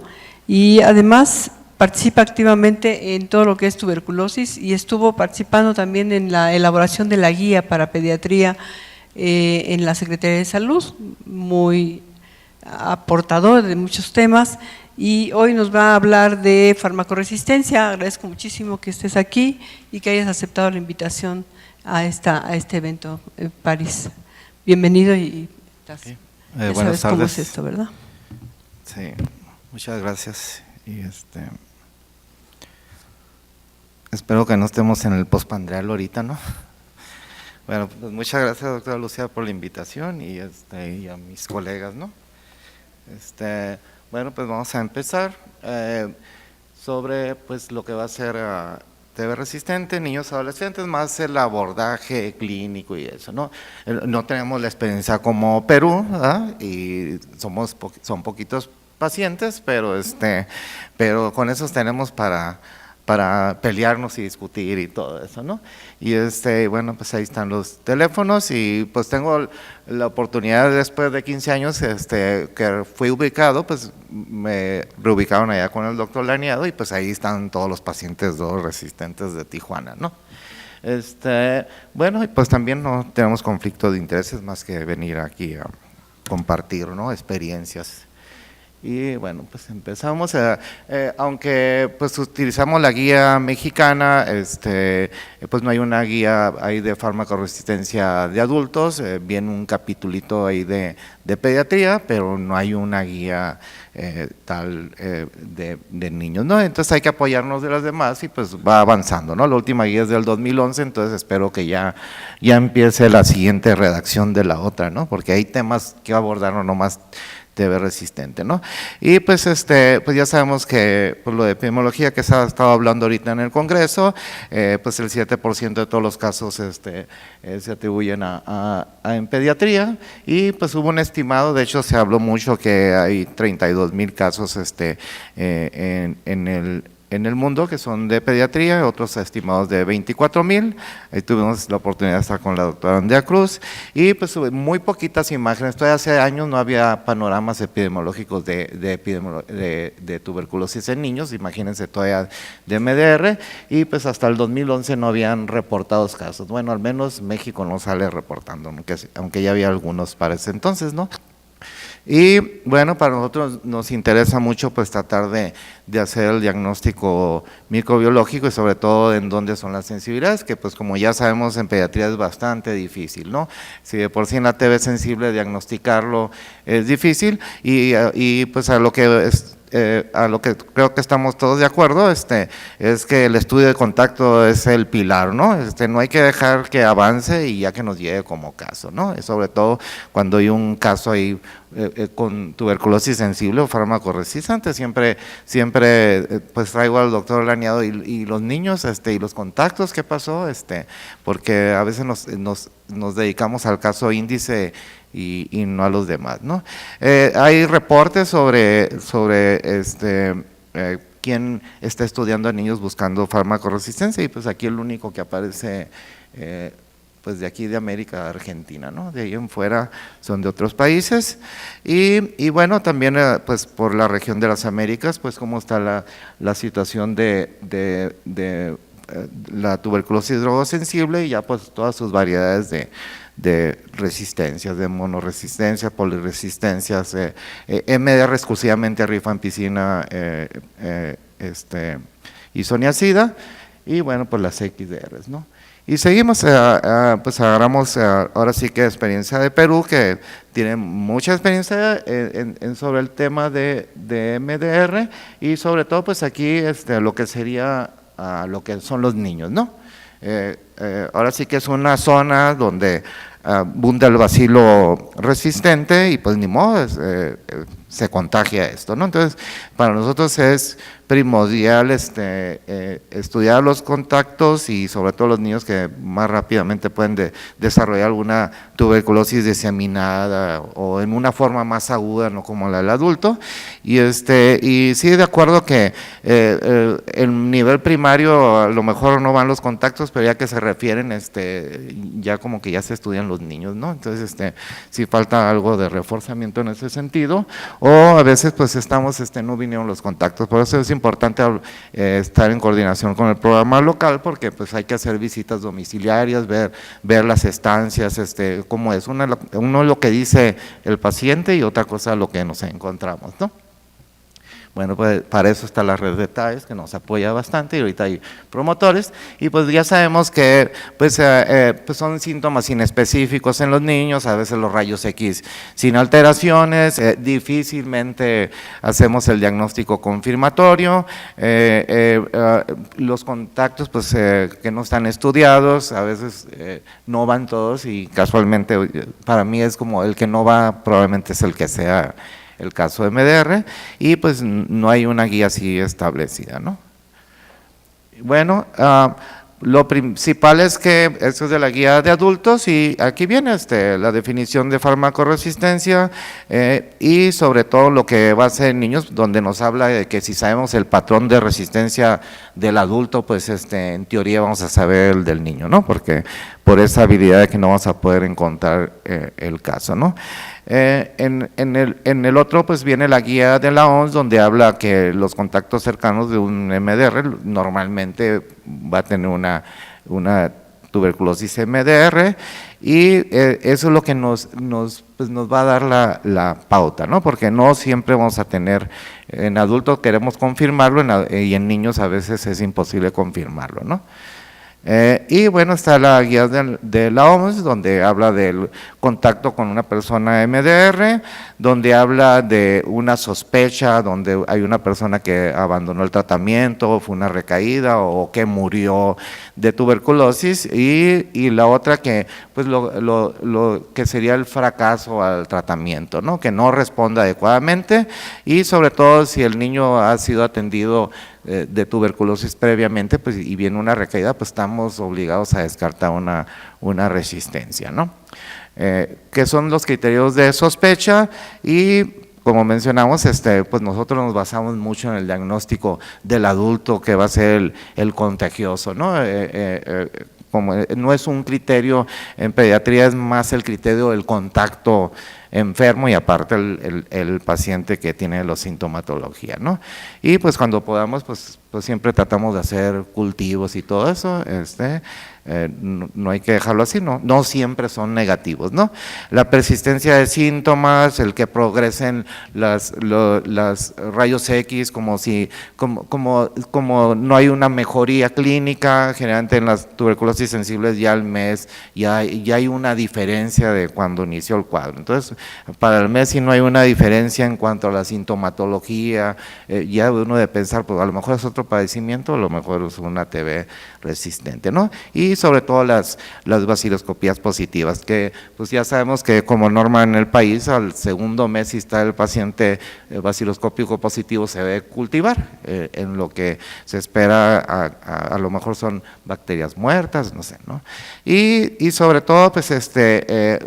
y además participa activamente en todo lo que es tuberculosis y estuvo participando también en la elaboración de la guía para pediatría en la Secretaría de Salud, muy aportador de muchos temas. Y hoy nos va a hablar de farmacoresistencia. Agradezco muchísimo que estés aquí y que hayas aceptado la invitación a este evento en París. Bienvenido y ya buenas sabes cómo tardes. es esto, ¿verdad? Sí, muchas gracias. Y espero que no estemos en el postpandreal ahorita, ¿no? Bueno, pues muchas gracias, doctora Lucía, por la invitación y a mis colegas, ¿no? Bueno, pues vamos a empezar sobre pues lo que va a ser TB resistente, niños adolescentes, más el abordaje clínico y eso, ¿no? No tenemos la experiencia como Perú, ¿verdad? Y son poquitos pacientes, pero con esos tenemos para pelearnos y discutir y todo eso, ¿no? Y bueno, pues ahí están los teléfonos y pues tengo la oportunidad después de 15 años que fui ubicado, pues me reubicaron allá con el doctor Laniado y pues ahí están todos los pacientes resistentes de Tijuana, ¿no? Bueno, y pues también no tenemos conflicto de intereses más que venir aquí a compartir, ¿no? Experiencias. Y bueno, pues empezamos, aunque pues utilizamos la guía mexicana, pues no hay una guía ahí de farmacoresistencia de adultos, viene un capitulito ahí de pediatría, pero no hay una guía tal de niños, ¿no? Entonces hay que apoyarnos de las demás y pues va avanzando, ¿no? La última guía es del 2011, entonces espero que ya empiece la siguiente redacción de la otra, ¿no? Porque hay temas que abordar, no nomás TB resistente, ¿no? Y pues pues ya sabemos que pues lo de epidemiología que se ha estado hablando ahorita en el Congreso, pues el 7% de todos los casos se atribuyen en pediatría y pues hubo un estimado, de hecho se habló mucho que hay 32,000 casos en el mundo que son de pediatría, otros estimados de 24,000. Ahí tuvimos la oportunidad de estar con la doctora Andrea Cruz y pues muy poquitas imágenes. Todavía hace años no había panoramas epidemiológicos de tuberculosis en niños, imagínense todavía de MDR, y pues hasta el 2011 no habían reportados casos. Bueno, al menos México no sale reportando, aunque ya había algunos para ese entonces, ¿no? Y bueno, para nosotros nos interesa mucho pues tratar de hacer el diagnóstico microbiológico y sobre todo en dónde son las sensibilidades, que pues como ya sabemos en pediatría es bastante difícil, ¿no? Si de por sí en la TB sensible diagnosticarlo es difícil y pues a lo que creo que estamos todos de acuerdo, es que el estudio de contacto es el pilar, ¿no? No hay que dejar que avance y ya que nos llegue como caso, ¿no? Sobre todo cuando hay un caso ahí con tuberculosis sensible o farmacorresistente, siempre pues traigo al doctor Laniado y los niños y los contactos que pasó, porque a veces nos dedicamos al caso índice y no a los demás, ¿no? Hay reportes sobre quién está estudiando a niños buscando farmacoresistencia y pues aquí el único que aparece pues de aquí de América, Argentina, ¿no? De ahí en fuera son de otros países. Y bueno, también pues por la región de las Américas, pues cómo está la situación de la tuberculosis drogosensible y ya pues todas sus variedades de resistencias, de monoresistencias, poliresistencias, MDR exclusivamente rifampicina, isoniazida, y bueno, pues las XDRs, ¿no? Y seguimos, pues agarramos ahora sí que experiencia de Perú, que tiene mucha experiencia sobre el tema de MDR, y sobre todo pues aquí lo que sería lo que son los niños, ¿no? Ahora sí que es una zona donde abunda el bacilo resistente y pues ni modo, se contagia esto, ¿no? Entonces, para nosotros es primordial estudiar los contactos y sobre todo los niños que más rápidamente pueden desarrollar alguna tuberculosis diseminada o en una forma más aguda, no como la del adulto. Y sí, de acuerdo que el nivel primario a lo mejor no van los contactos, pero ya que se refieren, ya como que ya se estudian los niños, ¿no? Entonces, sí falta algo de reforzamiento en ese sentido, o a veces pues estamos, no vinieron los contactos, por eso es importante estar en coordinación con el programa local, porque pues hay que hacer visitas domiciliarias, ver las estancias, cómo es, uno lo que dice el paciente y otra cosa lo que nos encontramos, ¿no? Bueno, pues para eso está la red de TAES, que nos apoya bastante, y ahorita hay promotores, y pues ya sabemos que pues son síntomas inespecíficos en los niños, a veces los rayos X sin alteraciones, difícilmente hacemos el diagnóstico confirmatorio, los contactos pues que no están estudiados, a veces no van todos, y casualmente para mí es como el que no va probablemente es el que sea el caso de MDR, y pues no hay una guía así establecida, ¿no? Bueno, lo principal es que esto es de la guía de adultos, y aquí viene la definición de farmacoresistencia y sobre todo lo que va a ser en niños, donde nos habla de que si sabemos el patrón de resistencia del adulto, pues en teoría vamos a saber el del niño, ¿no? Porque por esa habilidad de que no vamos a poder encontrar el caso, ¿no? En el otro pues viene la guía de la OMS, donde habla que los contactos cercanos de un MDR normalmente va a tener una tuberculosis MDR, y eso es lo que nos va a dar la pauta, ¿no? Porque no siempre vamos a tener, en adultos queremos confirmarlo, y en niños a veces es imposible confirmarlo, ¿no? Y bueno, está la guía de la OMS, donde habla del contacto con una persona MDR, donde habla de una sospecha, donde hay una persona que abandonó el tratamiento, fue una recaída o que murió de tuberculosis, y la otra que pues lo que sería el fracaso al tratamiento, ¿no? Que no responda adecuadamente, y sobre todo si el niño ha sido atendido de tuberculosis previamente, pues, y viene una recaída, pues estamos obligados a descartar una resistencia, ¿no? ¿Qué son los criterios de sospecha? Y como mencionamos, pues nosotros nos basamos mucho en el diagnóstico del adulto, que va a ser el contagioso, ¿no? Como no es un criterio en pediatría, es más el criterio del contacto enfermo, y aparte el paciente que tiene la sintomatología, ¿no? Y pues cuando podamos, pues siempre tratamos de hacer cultivos y todo eso, no hay que dejarlo así, no siempre son negativos, ¿no? La persistencia de síntomas, el que progresen las rayos X, como no hay una mejoría clínica, generalmente en las tuberculosis sensibles ya al mes ya hay una diferencia de cuando inició el cuadro. Entonces, para el mes si no hay una diferencia en cuanto a la sintomatología, ya uno debe pensar, pues a lo mejor es otro padecimiento, a lo mejor es una TB resistente, ¿no? Y sobre todo las vaciloscopías positivas, que pues ya sabemos que como norma en el país, al segundo mes si está el paciente vaciloscópico positivo se debe cultivar, en lo que se espera a lo mejor son bacterias muertas, no sé, ¿no? Y sobre todo pues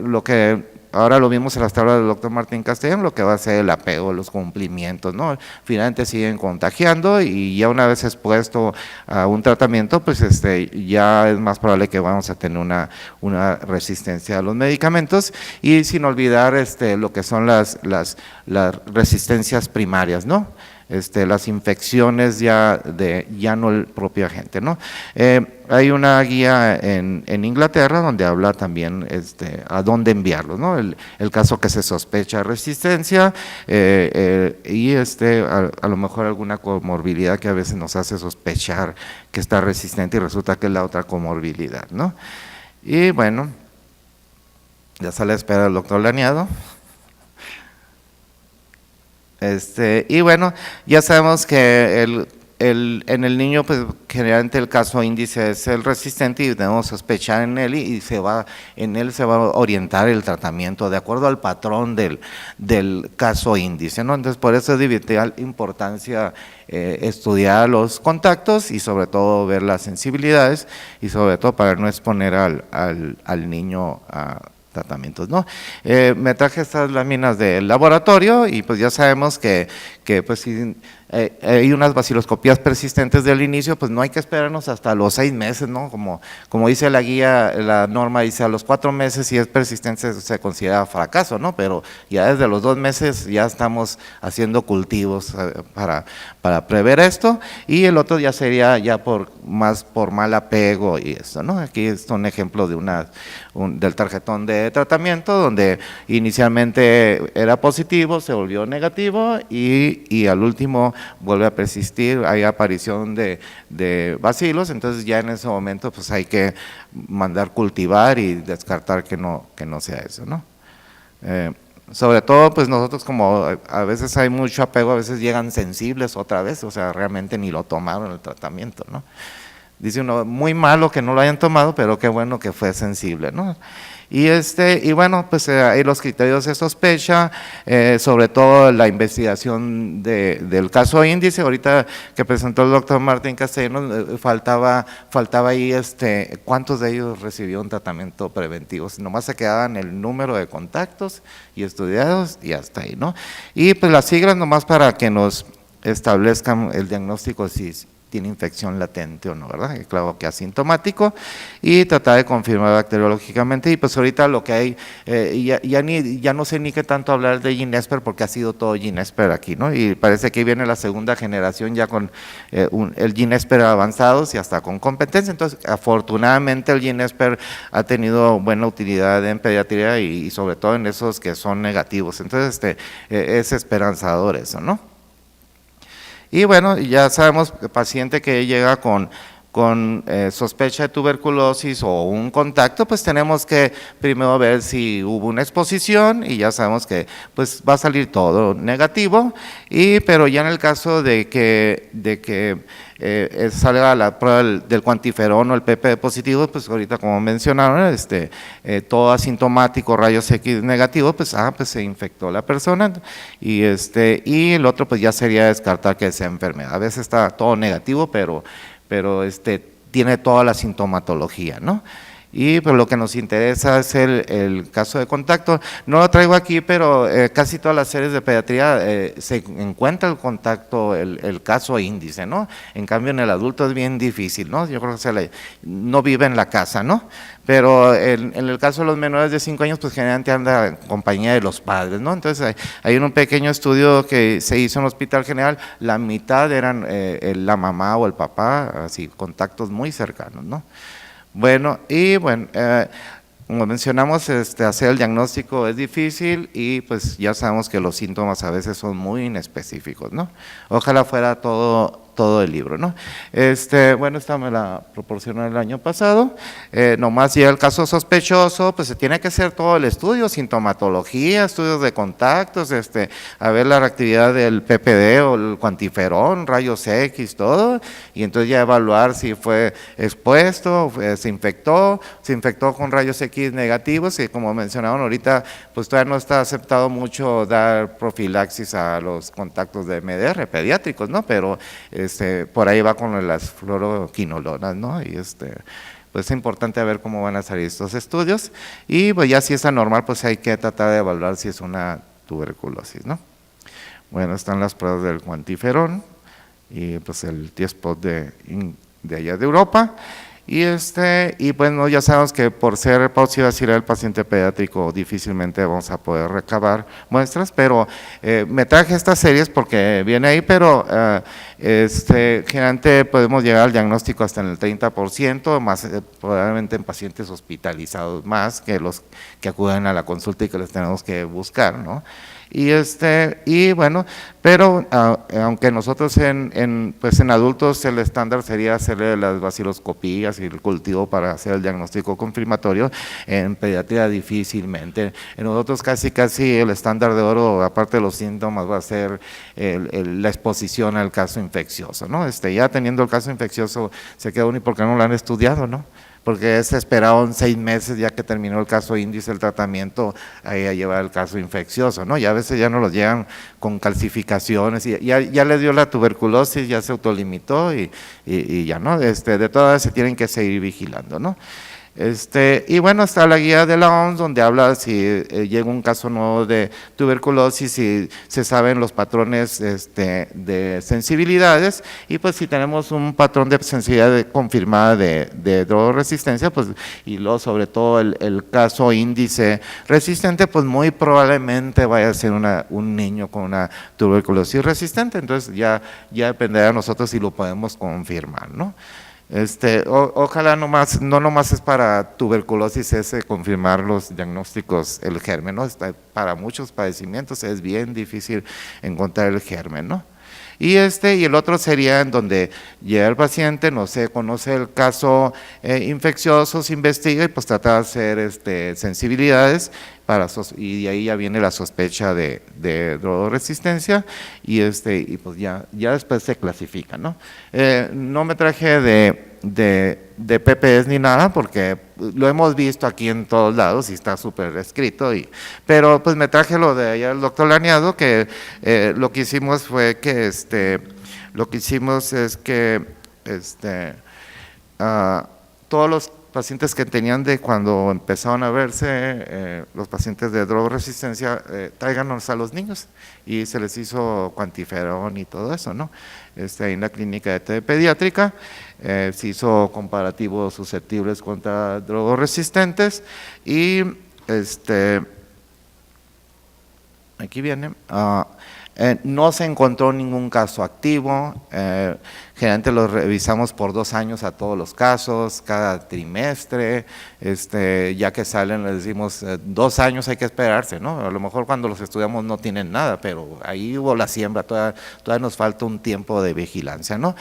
lo que ahora lo vimos en las tablas del doctor Martín Castellano, lo que va a ser el apego, los cumplimientos, ¿no? Finalmente siguen contagiando y ya una vez expuesto a un tratamiento, pues ya es más probable que vamos a tener una resistencia a los medicamentos, y sin olvidar lo que son las resistencias primarias, ¿no? Las infecciones ya no el propio agente, ¿no? Hay una guía en Inglaterra donde habla también a dónde enviarlos, ¿no? El caso que se sospecha resistencia y a lo mejor alguna comorbilidad que a veces nos hace sospechar que está resistente y resulta que es la otra comorbilidad, ¿no? Y bueno, ya sale a espera el doctor Laniado. Y bueno, ya sabemos que en el niño, pues generalmente el caso índice es el resistente y debemos sospechar en él y en él se va a orientar el tratamiento de acuerdo al patrón del caso índice, ¿no? Entonces, por eso es de vital importancia estudiar los contactos y sobre todo ver las sensibilidades y sobre todo para no exponer al niño a tratamientos, ¿no? Me traje estas láminas del laboratorio y pues ya sabemos que pues si hay unas baciloscopías persistentes del inicio, pues no hay que esperarnos hasta los 6 meses, ¿no? Como dice la guía, la norma dice a los 4 meses si es persistente se considera fracaso, ¿no? Pero ya desde los 2 meses ya estamos haciendo cultivos para prever esto, y el otro ya sería ya más por mal apego y esto, ¿no? Aquí es un ejemplo de del tarjetón de tratamiento donde inicialmente era positivo, se volvió negativo y al último vuelve a persistir, hay aparición de bacilos, entonces ya en ese momento pues hay que mandar cultivar y descartar que no sea eso, ¿no? Sobre todo pues nosotros como a veces hay mucho apego, a veces llegan sensibles otra vez, o sea realmente ni lo tomaron el tratamiento, ¿no? Dice uno, muy malo que no lo hayan tomado, pero qué bueno que fue sensible, ¿no? Y bueno, pues ahí los criterios de sospecha, sobre todo la investigación del caso índice, ahorita que presentó el doctor Martín Castellano, faltaba ahí cuántos de ellos recibieron tratamiento preventivo, nomás se quedaban el número de contactos y estudiados y hasta ahí, ¿no? Y pues las siglas nomás para que nos establezcan el diagnóstico si tiene infección latente o no, ¿verdad? Claro que asintomático, y tratar de confirmar bacteriológicamente. Y pues ahorita lo que hay, ya no sé ni qué tanto hablar de Ginesper porque ha sido todo Ginesper aquí, ¿no? Y parece que viene la segunda generación ya con el Ginesper avanzados y hasta con competencia. Entonces, afortunadamente el Ginesper ha tenido buena utilidad en pediatría y sobre todo en esos que son negativos. Entonces, es esperanzador eso, ¿no? Y bueno, ya sabemos que el paciente que llega con sospecha de tuberculosis o un contacto, pues tenemos que primero ver si hubo una exposición y ya sabemos que pues va a salir todo negativo, pero ya en el caso de que salga la prueba del cuantiferón o el PP positivo, pues ahorita como mencionaron, todo asintomático, rayos X negativo, pues se infectó la persona y el otro pues ya sería descartar que sea enfermedad. A veces está todo negativo, pero tiene toda la sintomatología, ¿no? Y pues lo que nos interesa es el caso de contacto. No lo traigo aquí, pero casi todas las series de pediatría se encuentra el contacto, el caso índice, ¿no? En cambio en el adulto es bien difícil, ¿no? Yo creo que no vive en la casa, ¿no? Pero en el caso de los menores de 5 años, pues generalmente anda en compañía de los padres, ¿no? Entonces hay un pequeño estudio que se hizo en el Hospital General, la mitad eran la mamá o el papá, así, contactos muy cercanos, ¿no? Bueno, como mencionamos, hacer el diagnóstico es difícil y pues ya sabemos que los síntomas a veces son muy inespecíficos, ¿no? Ojalá fuera todo el libro, ¿no? Bueno, esta me la proporcionó el año pasado, nomás llega el caso sospechoso, pues se tiene que hacer todo el estudio, sintomatología, estudios de contactos, a ver la reactividad del PPD o el cuantiferón, rayos X, todo, y entonces ya evaluar si fue expuesto, se infectó con rayos X negativos, y como mencionaron ahorita, pues todavía no está aceptado mucho dar profilaxis a los contactos de MDR pediátricos, ¿no? Pero por ahí va con las fluoroquinolonas, ¿no? Y pues es importante ver cómo van a salir estos estudios y pues ya si es anormal, pues hay que tratar de evaluar si es una tuberculosis, ¿no? Bueno, están las pruebas del cuantiferón y pues el T-spot de allá de Europa. Y bueno, ya sabemos que por ser paucivacilar el paciente pediátrico difícilmente vamos a poder recabar muestras, pero me traje estas series porque viene ahí, pero generalmente podemos llegar al diagnóstico hasta en el 30%, más probablemente en pacientes hospitalizados más que los que acuden a la consulta y que les tenemos que buscar, ¿no? Y bueno, pero aunque nosotros pues en adultos el estándar sería hacerle las baciloscopías y el cultivo para hacer el diagnóstico confirmatorio, en pediatría difícilmente. En nosotros casi el estándar de oro, aparte de los síntomas, va a ser la exposición al caso infeccioso, ¿no? Ya teniendo el caso infeccioso se queda uno y porque no lo han estudiado, ¿no? Porque se esperaron 6 meses ya que terminó el caso índice, el tratamiento, ahí a llevar el caso infeccioso, ¿no? Y a veces ya no los llegan con calcificaciones, y ya le dio la tuberculosis, ya se autolimitó y ya, ¿no? De todas se tienen que seguir vigilando, ¿no? Y bueno, está la guía de la OMS donde habla si llega un caso nuevo de tuberculosis y se saben los patrones de sensibilidades, y pues si tenemos un patrón de sensibilidad confirmada de drogoresistencia, pues y luego sobre todo el caso índice resistente, pues muy probablemente vaya a ser un niño con una tuberculosis resistente, entonces ya dependerá de nosotros si lo podemos confirmar, ¿no? Ojalá no nomás es para tuberculosis confirmar los diagnósticos, el germen, ¿no? Para muchos padecimientos es bien difícil encontrar el germen, ¿no? Y el otro sería en donde llega el paciente, no se conoce el caso infeccioso, se investiga y pues trata de hacer sensibilidades y de ahí ya viene la sospecha de drogoresistencia y pues ya después se clasifica, ¿no? No me traje de PPS ni nada porque lo hemos visto aquí en todos lados y está súper escrito, pero pues me traje lo de allá el doctor Laniado, que lo que hicimos fue que todos los pacientes que tenían de cuando empezaron a verse los pacientes de drogoresistencia, tráiganos a los niños y se les hizo cuantiferón y todo eso, ¿no? Ahí en la clínica de pediátrica se hizo comparativos susceptibles contra drogorresistentes y aquí viene, no se encontró ningún caso activo, generalmente los revisamos por 2 años a todos los casos, cada trimestre, ya que salen les decimos 2 años hay que esperarse, ¿no? A lo mejor cuando los estudiamos no tienen nada, pero ahí hubo la siembra, todavía nos falta un tiempo de vigilancia, ¿no?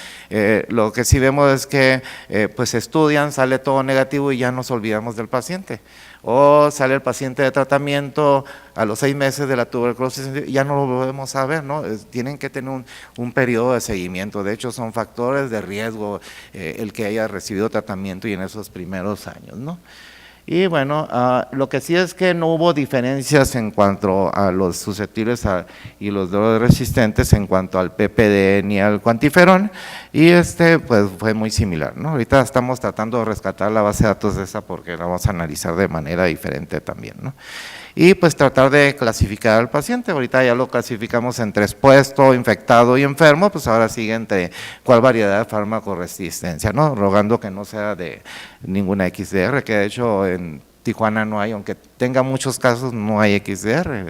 Lo que sí vemos es que pues estudian, sale todo negativo y ya nos olvidamos del paciente. O sale el paciente de tratamiento a los 6 meses de la tuberculosis y ya no lo volvemos a ver, ¿no? Tienen que tener un periodo de seguimiento, de hecho son factores de riesgo el que haya recibido tratamiento y en esos primeros años, ¿no? Y bueno, lo que sí es que no hubo diferencias en cuanto a los susceptibles y los drogorresistentes en cuanto al PPD ni al cuantiferón, y pues fue muy similar, ¿no? Ahorita estamos tratando de rescatar la base de datos de esa porque la vamos a analizar de manera diferente también, ¿no? Y pues tratar de clasificar al paciente, ahorita ya lo clasificamos entre expuesto, infectado y enfermo, pues ahora sigue entre cuál variedad de fármaco-resistencia, ¿no? Rogando que no sea de ninguna XDR, que de hecho en Tijuana no hay, aunque tenga muchos casos, no hay XDR,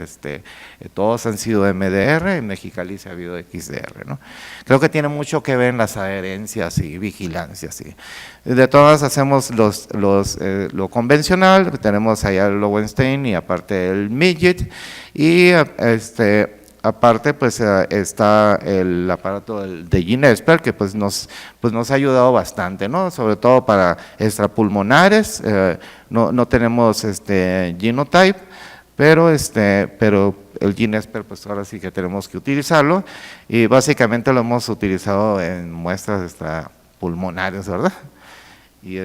todos han sido MDR, en Mexicali se ha habido XDR, ¿no? Creo que tiene mucho que ver en las adherencias y vigilancias, ¿sí? De todas hacemos lo convencional, tenemos allá el Lowenstein y aparte el Midget, y aparte pues está el aparato de Ginesper que pues nos ha ayudado bastante, ¿no? Sobre todo para extrapulmonares, no tenemos genotype, pero el Ginesper pues ahora sí que tenemos que utilizarlo y básicamente lo hemos utilizado en muestras extrapulmonares, ¿verdad? Y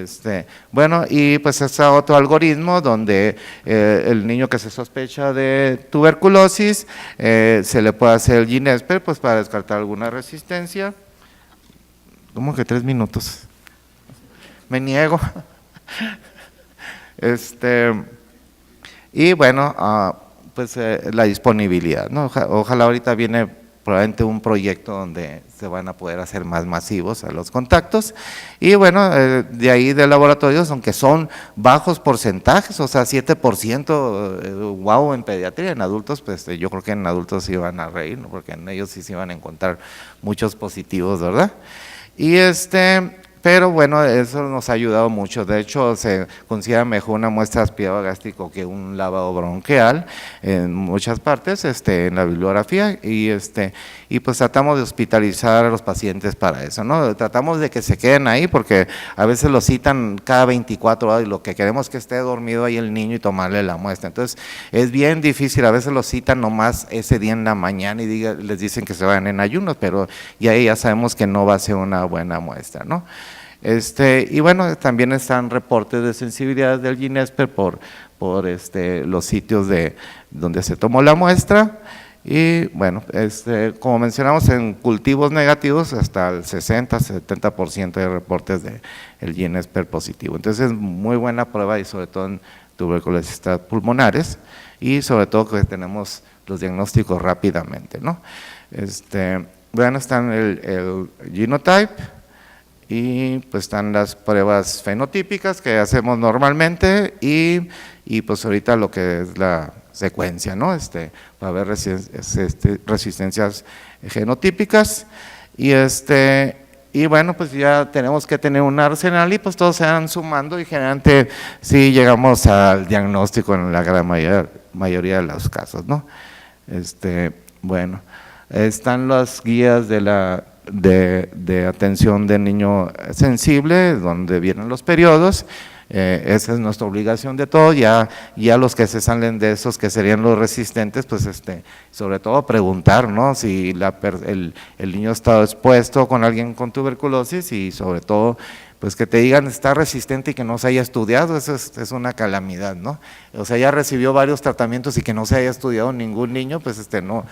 bueno, y pues está otro algoritmo donde el niño que se sospecha de tuberculosis se le puede hacer el Ginesper pues para descartar alguna resistencia. ¿Cómo que 3 minutos? Me niego. Y bueno, pues la disponibilidad, ¿no? Ojalá ahorita viene probablemente un proyecto donde se van a poder hacer más masivos a los contactos. Y bueno, de ahí de laboratorios, aunque son bajos porcentajes, o sea, 7%, wow, en pediatría. En adultos, pues yo creo que en adultos se iban a reír, ¿no? Porque en ellos sí se iban a encontrar muchos positivos, ¿verdad? Y pero bueno, eso nos ha ayudado mucho. De hecho, se considera mejor una muestra aspirado gástrico que un lavado bronquial en muchas partes, en la bibliografía, y pues tratamos de hospitalizar a los pacientes para eso, ¿no? Tratamos de que se queden ahí porque a veces lo citan cada 24 horas y lo que queremos es que esté dormido ahí el niño y tomarle la muestra. Entonces, es bien difícil, a veces lo citan nomás ese día en la mañana y les dicen que se vayan en ayunos, pero ya sabemos que no va a ser una buena muestra, ¿no? Y bueno, también están reportes de sensibilidad del Ginesper por los sitios donde se tomó la muestra. Y bueno, como mencionamos, en cultivos negativos hasta el 60-70% de reportes del Ginesper positivo. Entonces es muy buena prueba y sobre todo en tuberculosis pulmonares y sobre todo que tenemos los diagnósticos rápidamente, ¿no? Bueno, están el genotype. Y pues están las pruebas fenotípicas que hacemos normalmente y pues ahorita lo que es la secuencia, ¿no? Para ver resistencias genotípicas y bueno, pues ya tenemos que tener un arsenal y pues todos se van sumando y generalmente sí llegamos al diagnóstico en la gran mayoría de los casos, ¿no? Bueno, están las guías de atención del niño sensible, donde vienen los periodos. Esa es nuestra obligación de todo, ya los que se salen de esos que serían los resistentes, pues sobre todo preguntar, ¿no? Si el niño está expuesto con alguien con tuberculosis y sobre todo pues que te digan está resistente y que no se haya estudiado, eso es una calamidad, ¿no? O sea, ya recibió varios tratamientos y que no se haya estudiado ningún niño, pues no,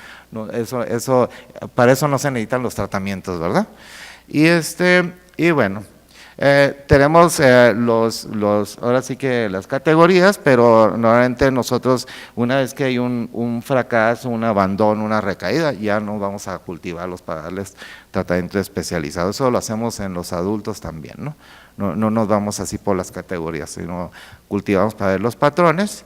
eso, para eso no se necesitan los tratamientos, ¿verdad? Y bueno, tenemos ahora sí que las categorías, pero normalmente nosotros una vez que hay un fracaso, un abandono, una recaída, ya no vamos a cultivarlos para darles tratamiento especializado. Eso lo hacemos en los adultos también, ¿no? No nos vamos así por las categorías, sino cultivamos para ver los patrones.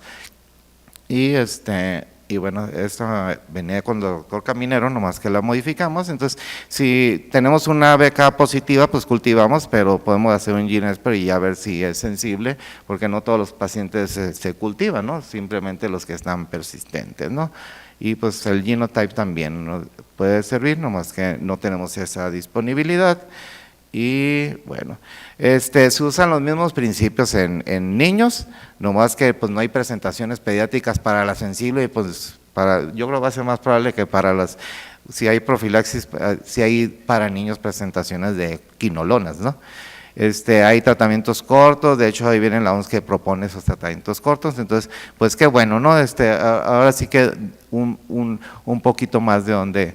Y bueno, esta venía con el doctor Caminero, nomás que la modificamos. Entonces, si tenemos una BK positiva, pues cultivamos, pero podemos hacer un Ginesper y ya ver si es sensible, porque no todos los pacientes se cultivan, ¿no? Simplemente los que están persistentes, ¿no? Y pues el genotype también nos puede servir, nomás que no tenemos esa disponibilidad. Y bueno, se usan los mismos principios en niños, nomás que pues no hay presentaciones pediátricas para la sensible y pues yo creo que va a ser más probable que si hay profilaxis, si hay para niños presentaciones de quinolonas, ¿no? Hay tratamientos cortos, de hecho ahí viene la OMS que propone esos tratamientos cortos, entonces pues qué bueno, ¿no? Ahora sí que un poquito más de donde,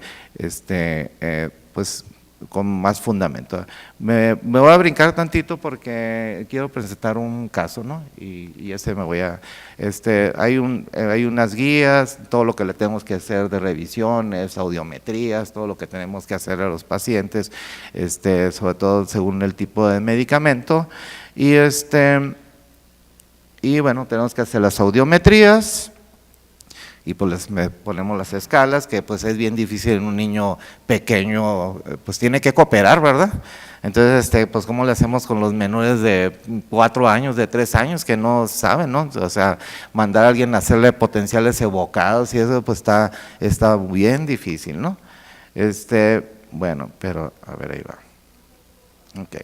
pues con más fundamento. Me voy a brincar tantito porque quiero presentar un caso, ¿no? Y me voy a… hay unas guías, todo lo que le tenemos que hacer de revisiones, audiometrías, todo lo que tenemos que hacer a los pacientes, sobre todo según el tipo de medicamento. Y bueno, tenemos que hacer las audiometrías. Y pues ponemos las escalas, que pues es bien difícil en un niño pequeño, pues tiene que cooperar, ¿verdad? Entonces, pues ¿cómo le hacemos con los menores de 4 años, de 3 años, que no saben, ¿no? O sea, mandar a alguien a hacerle potenciales evocados y eso pues está bien difícil, ¿no? Bueno, pero a ver, ahí va. Ok.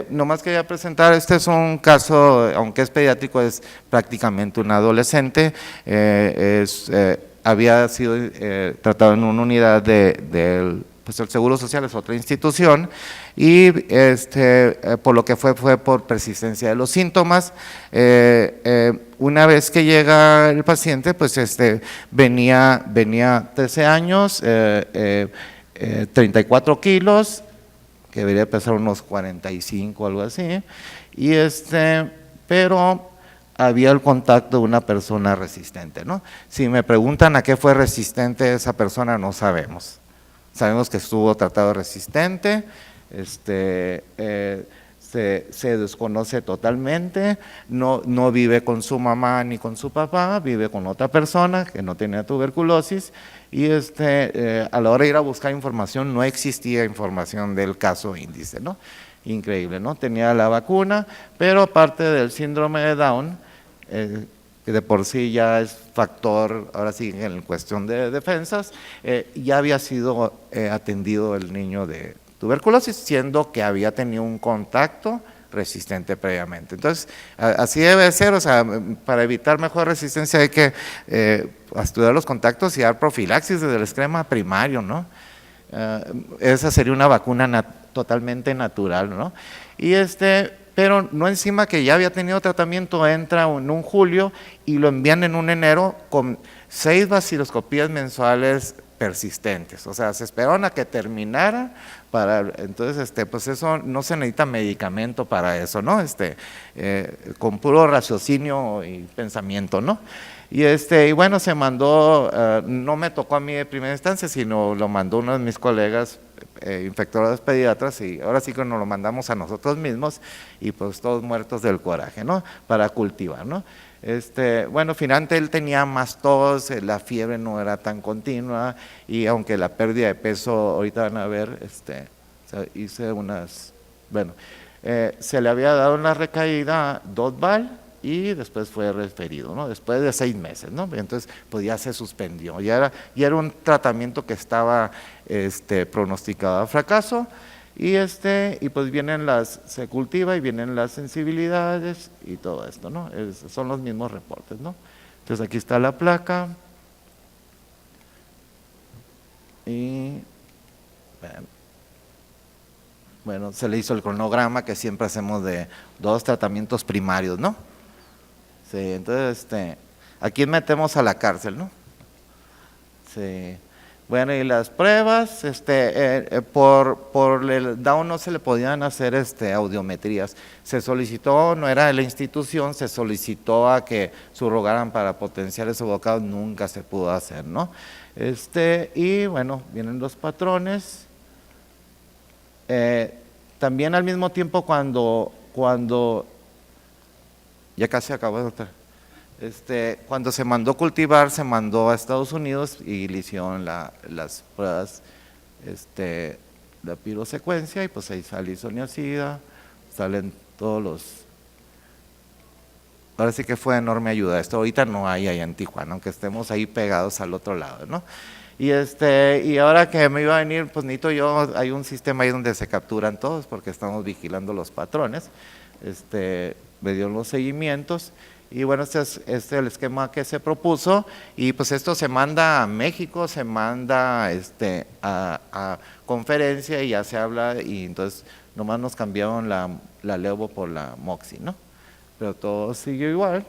Nomás quería presentar, es un caso, aunque es pediátrico, es prácticamente un adolescente, había sido tratado en una unidad del Seguro Social, es otra institución, y por lo que fue por persistencia de los síntomas. Una vez que llega el paciente, pues venía 13 años, 34 kilos, que debería pesar unos 45 o algo así, y pero había el contacto de una persona resistente, ¿no? Si me preguntan a qué fue resistente esa persona, no sabemos. Sabemos que estuvo tratado resistente, se desconoce totalmente, no vive con su mamá ni con su papá, vive con otra persona que no tenía tuberculosis, y a la hora de ir a buscar información no existía información del caso índice, ¿no? Increíble, ¿no? Tenía la vacuna, pero aparte del síndrome de Down, que de por sí ya es factor, ahora sí en cuestión de defensas, ya había sido atendido el niño de tuberculosis, siendo que había tenido un contacto resistente previamente. Entonces, así debe ser, o sea, para evitar mejor resistencia hay que estudiar los contactos y dar profilaxis desde el esquema primario, ¿no? Esa sería una vacuna totalmente natural, ¿no? Y pero no encima que ya había tenido tratamiento, entra en un julio y lo envían en un enero con 6 vaciloscopías mensuales persistentes, o sea, se esperaron a que terminara entonces, pues eso no se necesita medicamento para eso, ¿no? Con puro raciocinio y pensamiento, ¿no? Y bueno, se mandó, no me tocó a mí de primera instancia, sino lo mandó uno de mis colegas infectólogos pediatras, y ahora sí que nos lo mandamos a nosotros mismos, y pues todos muertos del coraje, ¿no? Para cultivar, ¿no? Bueno, finalmente él tenía más tos, la fiebre no era tan continua, y aunque la pérdida de peso, ahorita van a ver, hice unas, bueno, se le había dado una recaída Dotval, y después fue referido, ¿no? Después de 6 meses, ¿no? Entonces, pues ya se suspendió, ya era un tratamiento que estaba pronosticado a fracaso, y pues se cultiva y vienen las sensibilidades y todo esto, ¿no? Son los mismos reportes, ¿no? Entonces aquí está la placa, y bueno, se le hizo el cronograma que siempre hacemos de 2 tratamientos primarios, ¿no? Sí, entonces aquí metemos a la cárcel, ¿no? Sí. Bueno, y las pruebas, por el Down no se le podían hacer audiometrías. Se solicitó, no era de la institución, se solicitó a que subrogaran para potenciales evocados, nunca se pudo hacer, ¿no? Y bueno, vienen los patrones. También al mismo tiempo cuando ya casi acabó de notar. Cuando se mandó cultivar, se mandó a Estados Unidos y le hicieron las pruebas, la pirosecuencia, y pues ahí sale isoniazida, salen todos los. Ahora sí que fue de enorme ayuda. Esto ahorita no hay allá en Tijuana, aunque estemos ahí pegados al otro lado, ¿no? Y ahora que me iba a venir, pues necesito yo, hay un sistema ahí donde se capturan todos, porque estamos vigilando los patrones, me dio los seguimientos. Y bueno, este es el esquema que se propuso, y pues esto se manda a México, se manda a conferencia y ya se habla, y entonces nomás nos cambiaron la Levo por la Moxi, ¿no? Pero todo siguió igual,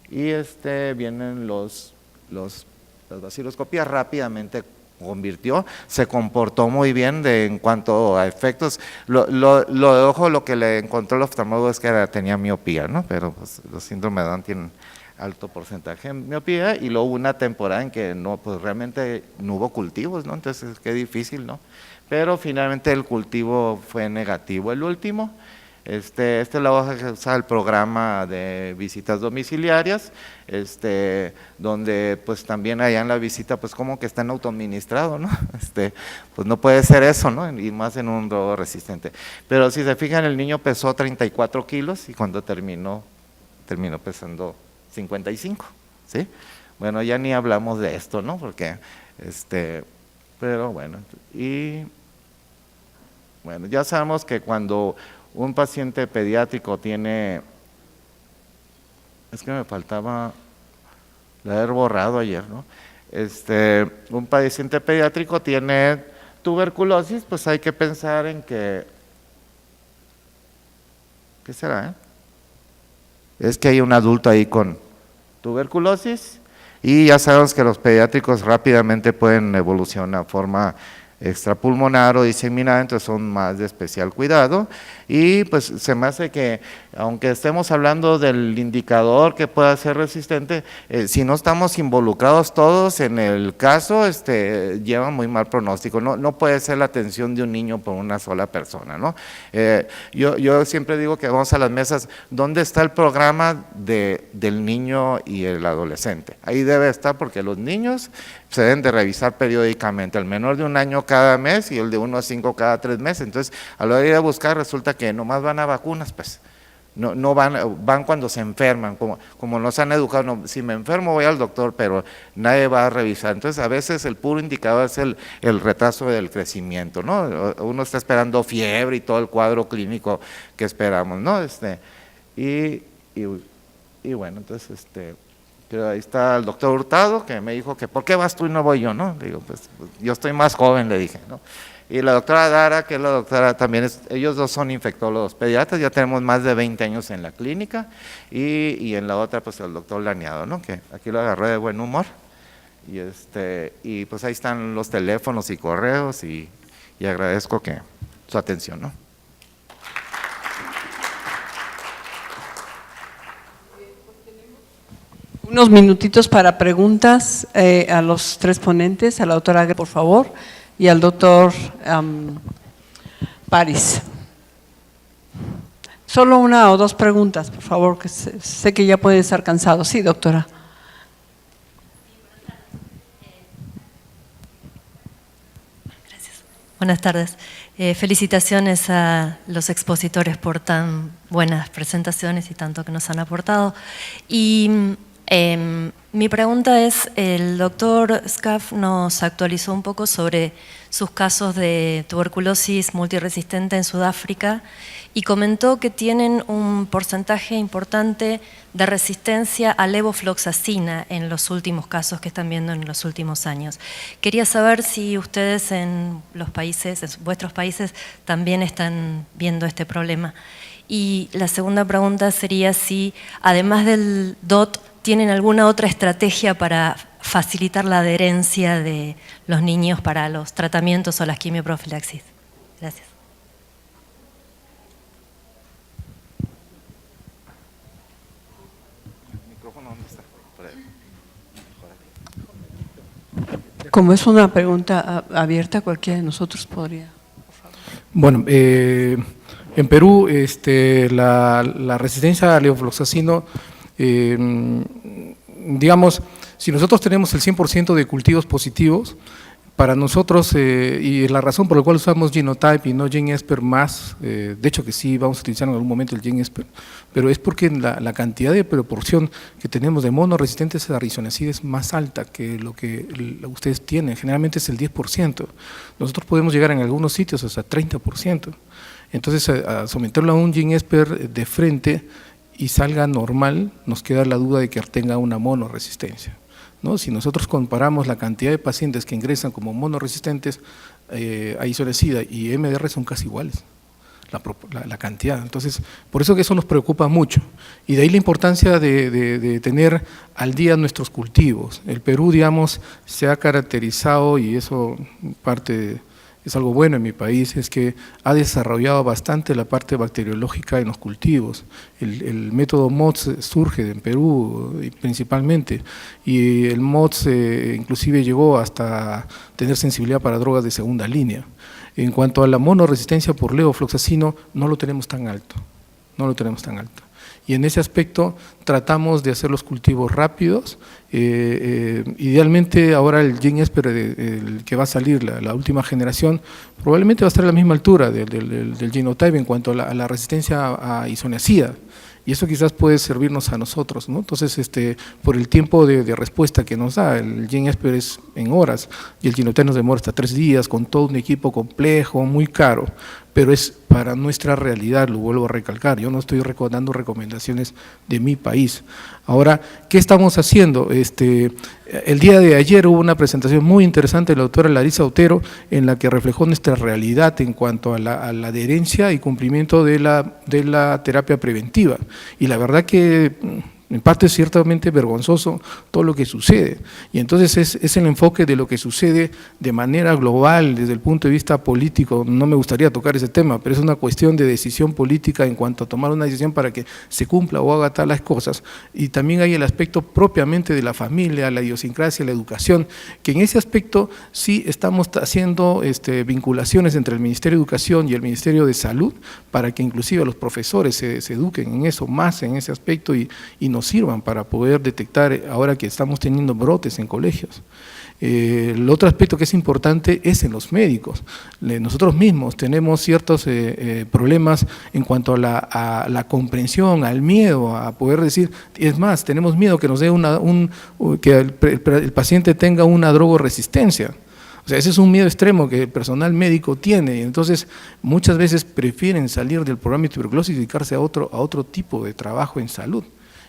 y vienen las vaciloscopías, rápidamente convirtió, se comportó muy bien en cuanto a efectos. Lo de ojo, lo que le encontró el oftalmólogo es que tenía miopía, ¿no? Pero pues, los síndromes de Down tienen alto porcentaje de miopía, y luego hubo una temporada en que no, pues realmente no hubo cultivos, ¿no? Entonces qué difícil, ¿no? Pero finalmente el cultivo fue negativo, el último. Esta es la hoja que usa el programa de visitas domiciliarias, donde pues también allá en la visita pues como que están autoadministrados, ¿no? Pues no puede ser eso, ¿no? Y más en un drogo resistente. Pero si se fijan, el niño pesó 34 kilos y cuando terminó pesando 55, ¿sí? Bueno, ya ni hablamos de esto, ¿no? Porque, pero bueno, y bueno, ya sabemos que cuando un paciente pediátrico tiene, es que me faltaba, la haber borrado ayer, ¿no? Un paciente pediátrico tiene tuberculosis, pues hay que pensar en que, ¿qué será? Es que hay un adulto ahí con tuberculosis, y ya sabemos que los pediátricos rápidamente pueden evolucionar a forma extrapulmonar o diseminada, entonces son más de especial cuidado. Y pues se me hace que, aunque estemos hablando del indicador que pueda ser resistente, si no estamos involucrados todos en el caso, lleva muy mal pronóstico. No puede ser la atención de un niño por una sola persona, ¿no? Yo siempre digo que vamos a las mesas, ¿dónde está el programa del niño y el adolescente? Ahí debe estar, porque los niños se deben de revisar periódicamente, el menor de 1 año cada mes y el de 1 a 5 cada 3 meses. Entonces, a la hora de ir a buscar, resulta que nomás van a vacunas, pues. No van cuando se enferman, como nos han educado, no, si me enfermo voy al doctor, pero nadie va a revisar. Entonces, a veces el puro indicador es el retraso del crecimiento, ¿no? Uno está esperando fiebre y todo el cuadro clínico que esperamos, ¿no? Y bueno, entonces, pero ahí está el doctor Hurtado, que me dijo que ¿por qué vas tú y no voy yo? ¿No? Digo, pues yo estoy más joven, le dije, ¿no? Y la doctora Dara, que es la doctora también, ellos dos son infectólogos pediatras, ya tenemos más de 20 años en la clínica, y en la otra pues el doctor Laniado, ¿no? Que aquí lo agarré de buen humor, y pues ahí están los teléfonos y correos, y agradezco su atención, ¿no? Unos minutitos para preguntas a los 3 ponentes, a la doctora Aguirre, por favor, y al doctor París. Solo 1 o 2 preguntas, por favor, que sé que ya pueden estar cansados. Sí, doctora. Gracias. Buenas tardes. Felicitaciones a los expositores por tan buenas presentaciones y tanto que nos han aportado. Y mi pregunta es, el doctor Scaff nos actualizó un poco sobre sus casos de tuberculosis multiresistente en Sudáfrica y comentó que tienen un porcentaje importante de resistencia a levofloxacina en los últimos casos que están viendo en los últimos años. Quería saber si ustedes en los países, en vuestros países, también están viendo este problema. Y la segunda pregunta sería si, además del DOT, ¿tienen alguna otra estrategia para facilitar la adherencia de los niños para los tratamientos o las quimioprofilaxis? Gracias. Como es una pregunta abierta, cualquiera de nosotros podría. Bueno, en Perú la resistencia al levofloxacino, digamos, si nosotros tenemos el 100% de cultivos positivos, para nosotros, y la razón por la cual usamos Genotype y no GeneSper más, de hecho que sí vamos a utilizar en algún momento el GeneSper, pero es porque la cantidad de proporción que tenemos de monoresistentes a rizonacidina es más alta que lo que ustedes tienen, generalmente es el 10%, nosotros podemos llegar en algunos sitios hasta 30%, entonces a someterlo a un GeneSper de frente y salga normal, nos queda la duda de que tenga una monoresistencia, ¿no? Si nosotros comparamos la cantidad de pacientes que ingresan como monoresistentes a isoniazida y MDR son casi iguales, la cantidad. Entonces, por eso que eso nos preocupa mucho. Y de ahí la importancia de tener al día nuestros cultivos. El Perú, digamos, se ha caracterizado, y eso es algo bueno en mi país, es que ha desarrollado bastante la parte bacteriológica en los cultivos. El método MOTS surge en Perú principalmente, y el MOTS inclusive llegó hasta tener sensibilidad para drogas de segunda línea. En cuanto a la monoresistencia por levofloxacino, no lo tenemos tan alto, Y en ese aspecto tratamos de hacer los cultivos rápidos. Idealmente ahora el GeneSper, el que va a salir, la última generación, probablemente va a estar a la misma altura del Genotype en cuanto a la resistencia a isoniazida. Y eso quizás puede servirnos a nosotros, ¿no? Entonces, por el tiempo de respuesta que nos da, el GeneSper es en horas y el Genotype nos demora hasta 3 días con todo un equipo complejo, muy caro, pero es para nuestra realidad, lo vuelvo a recalcar, yo no estoy dando recomendaciones de mi país. Ahora, ¿qué estamos haciendo? El día de ayer hubo una presentación muy interesante de la doctora Larisa Otero en la que reflejó nuestra realidad en cuanto a la adherencia y cumplimiento de la terapia preventiva. Y la verdad que En parte es ciertamente vergonzoso todo lo que sucede, y entonces es el enfoque de lo que sucede de manera global desde el punto de vista político. No me gustaría tocar ese tema, pero es una cuestión de decisión política en cuanto a tomar una decisión para que se cumpla o haga tales cosas, y también hay el aspecto propiamente de la familia, la idiosincrasia, la educación, que en ese aspecto sí estamos haciendo vinculaciones entre el Ministerio de Educación y el Ministerio de Salud para que inclusive los profesores se eduquen en eso, más en ese aspecto, y nos sirvan para poder detectar ahora que estamos teniendo brotes en colegios. El otro aspecto que es importante es en los médicos. Nosotros mismos tenemos ciertos problemas en cuanto a la comprensión, al miedo, a poder decir, es más, tenemos miedo que nos dé que el paciente tenga una drogoresistencia. O sea, ese es un miedo extremo que el personal médico tiene, y entonces muchas veces prefieren salir del programa de tuberculosis y dedicarse a otro tipo de trabajo en salud.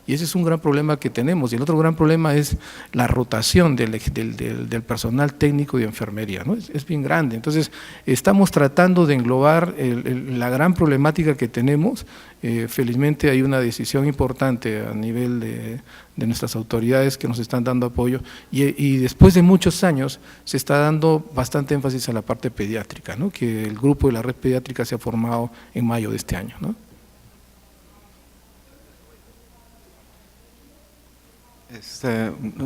Y ese es un gran problema que tenemos. Y el otro gran problema es la rotación del personal técnico de enfermería, ¿no? Es bien grande. Entonces, estamos tratando de englobar la gran problemática que tenemos. Felizmente hay una decisión importante a nivel de nuestras autoridades que nos están dando apoyo, y después de muchos años se está dando bastante énfasis a la parte pediátrica, ¿no? Que el grupo de la red pediátrica se ha formado en mayo de este año, ¿no?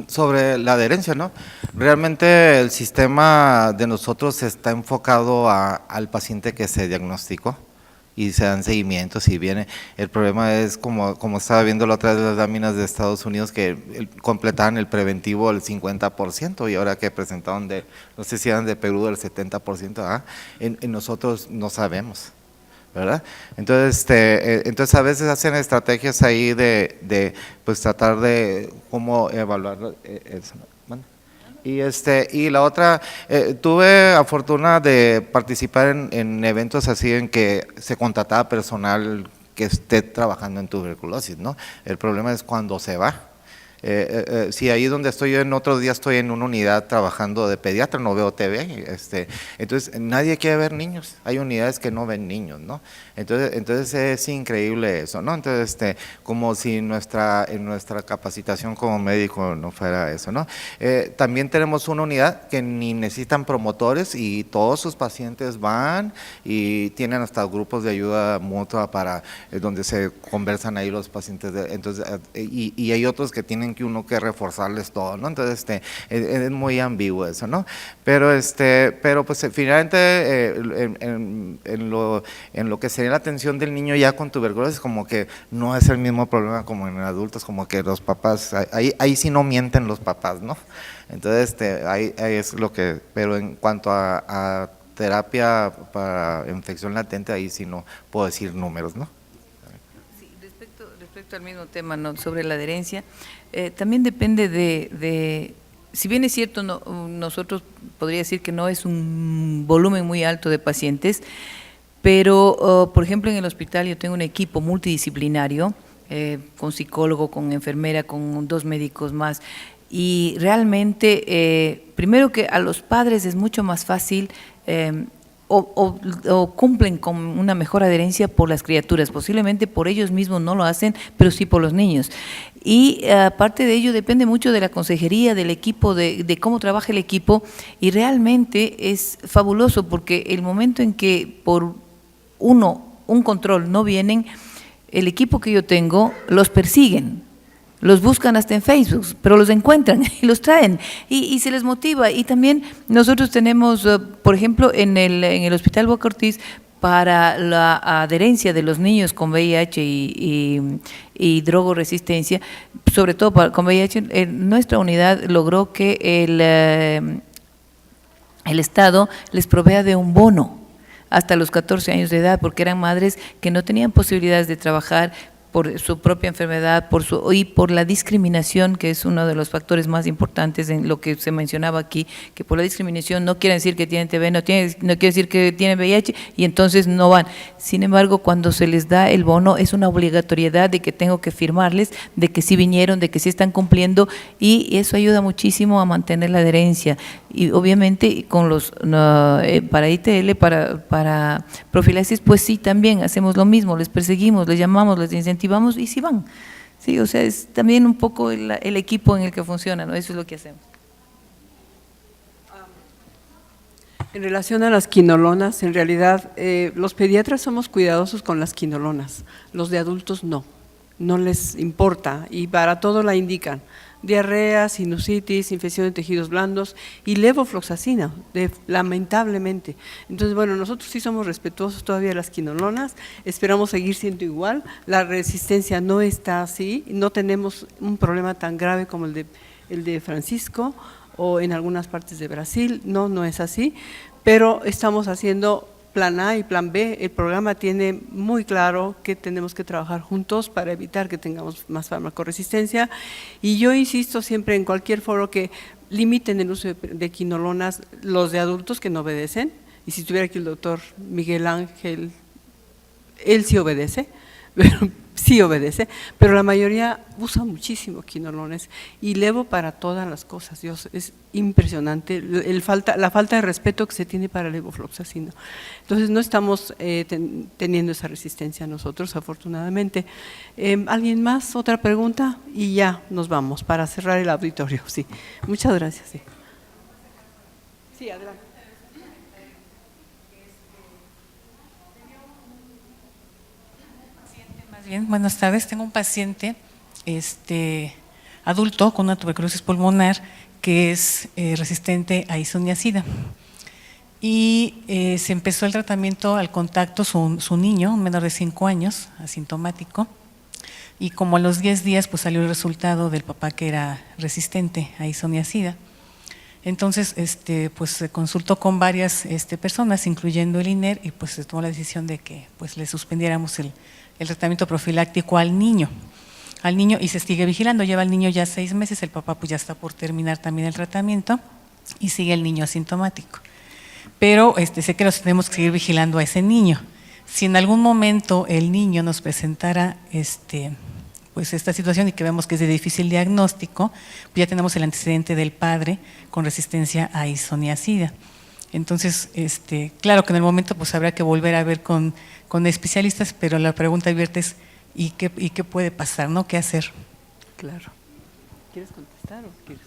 Sobre la adherencia, ¿no? Realmente el sistema de nosotros está enfocado al paciente que se diagnosticó y se dan seguimientos y viene. El problema es, como estaba viendo la otra vez las láminas de Estados Unidos, que completaban el preventivo del 50%, y ahora que presentaron no sé si eran de Perú del 70%, en nosotros no sabemos, ¿verdad? Entonces a veces hacen estrategias ahí de pues tratar de cómo evaluar eso. Y la otra, tuve la fortuna de participar en eventos así en que se contrataba personal que esté trabajando en tuberculosis, ¿no? El problema es cuando se va. Si ahí donde estoy yo, en otros días estoy en una unidad trabajando de pediatra, no veo TV, entonces nadie quiere ver niños, hay unidades que no ven niños, ¿no? Entonces es increíble eso, ¿no? Entonces como si en nuestra capacitación como médico no fuera eso, ¿no? También tenemos una unidad que ni necesitan promotores y todos sus pacientes van y tienen hasta grupos de ayuda mutua para donde se conversan ahí los pacientes, y hay otros que tienen que reforzarles todo, ¿no? Entonces es muy ambiguo eso, ¿no? Pero pues finalmente en lo que sería la atención del niño ya con tuberculosis, como que no es el mismo problema como en adultos, como que los papás, ahí sí no mienten los papás, ¿no? Entonces ahí es lo que, pero en cuanto a terapia para infección latente, ahí sí no puedo decir números, ¿no? Sí, respecto al mismo tema, ¿no? Sobre la adherencia, también depende de, si bien es cierto, nosotros podría decir que no es un volumen muy alto de pacientes, pero por ejemplo en el hospital yo tengo un equipo multidisciplinario, con psicólogo, con enfermera, con 2 médicos más, y realmente, primero que a los padres es mucho más fácil, o cumplen con una mejor adherencia por las criaturas, posiblemente por ellos mismos no lo hacen, pero sí por los niños. Y aparte de ello depende mucho de la consejería, del equipo, de cómo trabaja el equipo, y realmente es fabuloso porque el momento en que por un control no vienen, el equipo que yo tengo los persiguen, los buscan hasta en Facebook, pero los encuentran y los traen y se les motiva. Y también nosotros tenemos, por ejemplo, en el Hospital Boca Ortiz, para la adherencia de los niños con VIH y drogoresistencia, sobre todo con VIH, nuestra unidad logró que el Estado les provea de un bono hasta los 14 años de edad, porque eran madres que no tenían posibilidades de trabajar por su propia enfermedad, y por la discriminación, que es uno de los factores más importantes en lo que se mencionaba aquí, que por la discriminación no quiere decir que tienen TB, no quiere decir que tienen VIH, y entonces no van. Sin embargo, cuando se les da el bono, es una obligatoriedad de que tengo que firmarles, de que sí vinieron, de que sí están cumpliendo, y eso ayuda muchísimo a mantener la adherencia. Y obviamente con para ITL, para profilaxis, pues sí, también hacemos lo mismo, les perseguimos, les llamamos, les incentivamos y sí van. Sí, o sea, es también un poco el equipo en el que funciona, ¿no? Eso es lo que hacemos. En relación a las quinolonas, en realidad los pediatras somos cuidadosos con las quinolonas, los de adultos no les importa y para todo la indican. Diarrea, sinusitis, infección de tejidos blandos y levofloxacina, lamentablemente. Entonces, bueno, nosotros sí somos respetuosos todavía de las quinolonas, esperamos seguir siendo igual, la resistencia no está así, no tenemos un problema tan grave como el de Francisco o en algunas partes de Brasil, no es así, pero estamos haciendo plan A y plan B. El programa tiene muy claro que tenemos que trabajar juntos para evitar que tengamos más farmacoresistencia y yo insisto siempre en cualquier foro que limiten el uso de quinolonas los de adultos que no obedecen, y si estuviera aquí el doctor Miguel Ángel, él sí obedece, pero la mayoría usa muchísimo quinolones y levo para todas las cosas. Dios, es impresionante la falta de respeto que se tiene para el levofloxacino. Entonces no estamos teniendo esa resistencia nosotros, afortunadamente. ¿Alguien más? ¿Otra pregunta? Y ya nos vamos para cerrar el auditorio. Sí, muchas gracias. Sí, sí, adelante. Bien, buenas tardes. Tengo un paciente adulto con una tuberculosis pulmonar que es resistente a isoniazida. Y se empezó el tratamiento al contacto su niño, un menor de 5 años, asintomático. Y como a los 10 días pues salió el resultado del papá que era resistente a isoniazida. Entonces pues se consultó con varias personas, incluyendo el INER, y pues se tomó la decisión de que pues le suspendiéramos el tratamiento profiláctico al niño y se sigue vigilando. Lleva el niño ya 6 meses, el papá pues ya está por terminar también el tratamiento y sigue el niño asintomático. Pero sé que los tenemos que seguir vigilando a ese niño. Si en algún momento el niño nos presentara pues esta situación y que vemos que es de difícil diagnóstico, pues ya tenemos el antecedente del padre con resistencia a isoniazida. Entonces, claro que en el momento pues habrá que volver a ver con especialistas, pero la pregunta abierta es ¿y qué puede pasar, no? ¿Qué hacer? Claro. ¿Quieres contestar o quieres?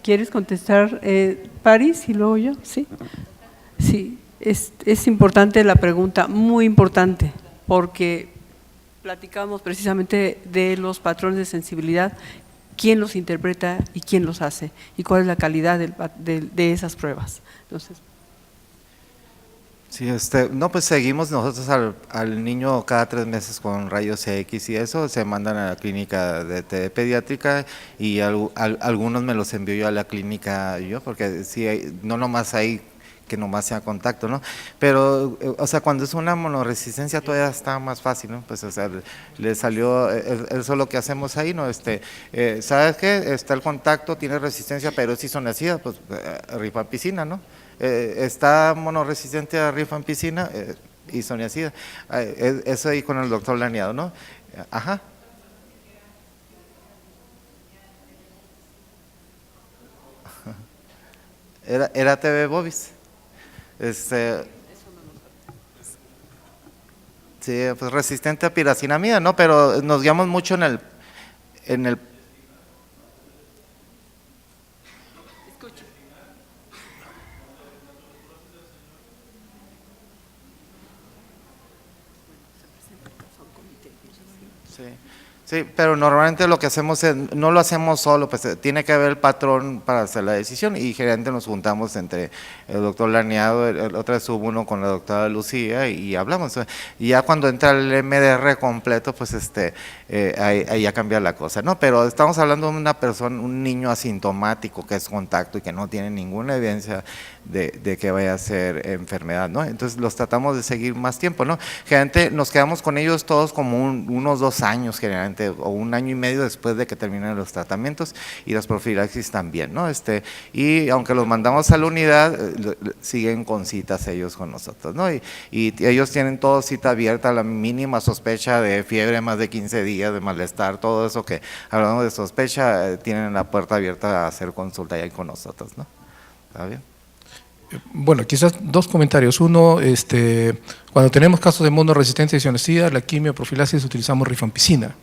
¿Quieres contestar, Paris, y luego yo? Sí. Sí, es importante la pregunta, muy importante, porque platicamos precisamente de los patrones de sensibilidad, quién los interpreta y quién los hace, y cuál es la calidad de esas pruebas. Entonces, sí, no, pues seguimos nosotros al niño cada 3 meses con rayos X y eso, se mandan a la clínica de pediátrica y algunos me los envío yo a la clínica yo, porque sí, no nomás hay que nomás sea contacto, ¿no? Pero, o sea, cuando es una monoresistencia todavía está más fácil, ¿no? Pues, o sea, le salió, eso es lo que hacemos ahí, ¿no? ¿Sabes qué? Está el contacto, tiene resistencia, pero es isoniazida, pues, rifampicina, ¿no? Está monorresistente a rifampicina, isoniazida. Eso ahí con el doctor Laniado, ¿no? Ajá. Era TB bovis. Sí, pues resistente a piracinamida, ¿no? Pero nos guiamos mucho en el Sí, pero normalmente lo que hacemos no lo hacemos solo, pues tiene que haber el patrón para hacer la decisión y generalmente nos juntamos entre el doctor Laniado, otra vez hubo uno con la doctora Lucía y hablamos. Y ya cuando entra el MDR completo, pues ahí ya cambia la cosa, ¿no? Pero estamos hablando de una persona, un niño asintomático que es contacto y que no tiene ninguna evidencia de que vaya a ser enfermedad, ¿no? Entonces los tratamos de seguir más tiempo, ¿no? Generalmente nos quedamos con ellos todos como unos 2 años generalmente, o 1 año y medio después de que terminen los tratamientos y las profilaxis también, ¿no? Y aunque los mandamos a la unidad, siguen con citas ellos con nosotros, ¿no? Y ellos tienen todo cita abierta, la mínima sospecha de fiebre, más de 15 días, de malestar, todo eso que hablamos de sospecha, tienen la puerta abierta a hacer consulta ya con nosotros, ¿no? ¿Está bien? Bueno, quizás dos comentarios. Uno, cuando tenemos casos de monoresistencia a isoniazida, la quimioprofilaxis utilizamos rifampicina.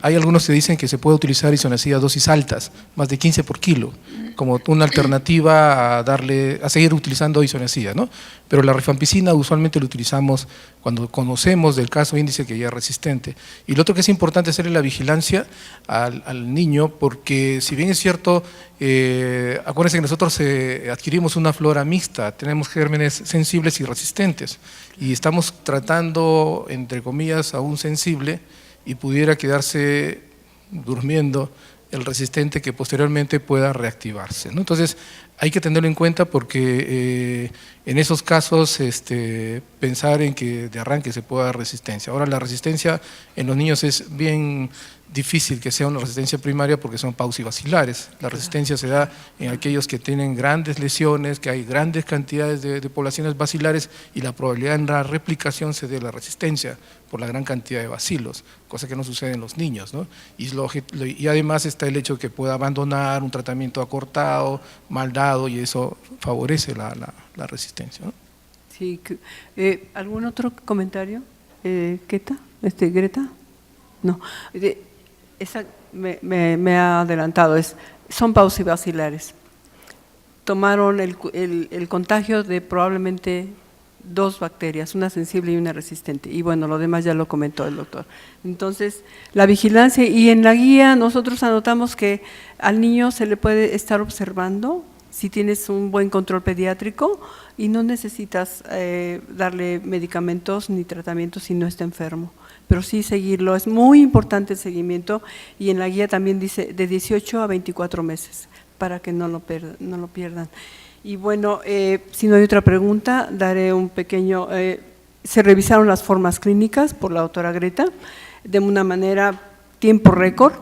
Hay algunos que dicen que se puede utilizar isoniazida a dosis altas, más de 15 por kilo, como una alternativa a seguir utilizando isoniazida, ¿no? Pero la rifampicina usualmente lo utilizamos cuando conocemos del caso índice que ya es resistente. Y lo otro que es importante es hacerle la vigilancia al niño, porque si bien es cierto, acuérdense que nosotros adquirimos una flora mixta, tenemos gérmenes sensibles y resistentes, y estamos tratando, entre comillas, a un sensible, y pudiera quedarse durmiendo el resistente que posteriormente pueda reactivarse, ¿no? Entonces hay que tenerlo en cuenta porque en esos casos pensar en que de arranque se pueda dar resistencia. Ahora la resistencia en los niños es bien difícil que sea una resistencia primaria porque son paucibacilares. La resistencia se da en aquellos que tienen grandes lesiones, que hay grandes cantidades de poblaciones bacilares y la probabilidad en la replicación se dé la resistencia por la gran cantidad de bacilos, cosa que no sucede en los niños, ¿no? Y además está el hecho de que pueda abandonar un tratamiento acortado, mal dado, y eso favorece la resistencia, ¿no? Sí. ¿Algún otro comentario? ¿Greta? No. Me ha adelantado, son paucibacilares. Tomaron el contagio de probablemente 2 bacterias, una sensible y una resistente, y bueno, lo demás ya lo comentó el doctor. Entonces, la vigilancia, y en la guía nosotros anotamos que al niño se le puede estar observando si tienes un buen control pediátrico y no necesitas darle medicamentos ni tratamientos si no está enfermo, pero sí seguirlo, es muy importante el seguimiento, y en la guía también dice de 18 a 24 meses, para que no lo pierdan. Y bueno, si no hay otra pregunta, daré un pequeño… se revisaron las formas clínicas por la doctora Greta de una manera tiempo récord,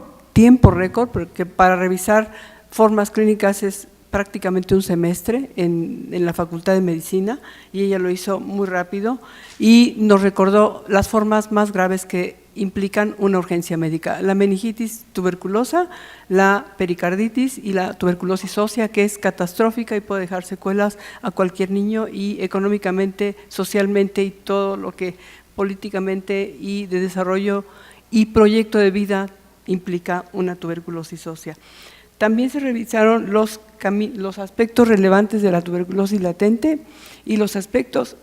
porque para revisar formas clínicas es prácticamente un semestre en la Facultad de Medicina, y ella lo hizo muy rápido y nos recordó las formas más graves que implican una urgencia médica: la meningitis tuberculosa, la pericarditis y la tuberculosis ósea, que es catastrófica y puede dejar secuelas a cualquier niño, y económicamente, socialmente y todo lo que políticamente y de desarrollo y proyecto de vida implica una tuberculosis ósea. También se revisaron los aspectos relevantes de la tuberculosis latente y los aspectos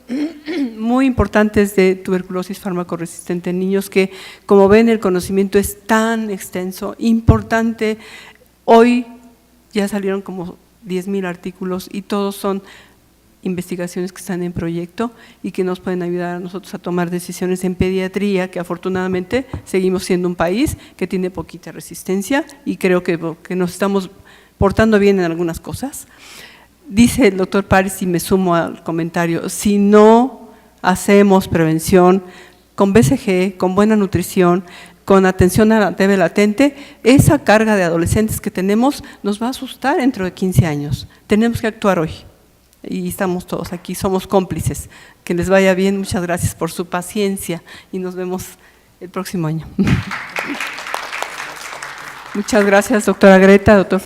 muy importantes de tuberculosis farmacoresistente en niños, que, como ven, el conocimiento es tan extenso, importante. Hoy ya salieron como 10,000 artículos y todos son investigaciones que están en proyecto y que nos pueden ayudar a nosotros a tomar decisiones en pediatría, que afortunadamente seguimos siendo un país que tiene poquita resistencia, y creo que nos estamos portando bien en algunas cosas. Dice el doctor Paris, y me sumo al comentario, si no hacemos prevención con BCG, con buena nutrición, con atención a la TB latente, esa carga de adolescentes que tenemos nos va a asustar dentro de 15 años. Tenemos que actuar hoy. Y estamos todos aquí, somos cómplices. Que les vaya bien, muchas gracias por su paciencia y nos vemos el próximo año. Muchas gracias, doctora Greta, doctor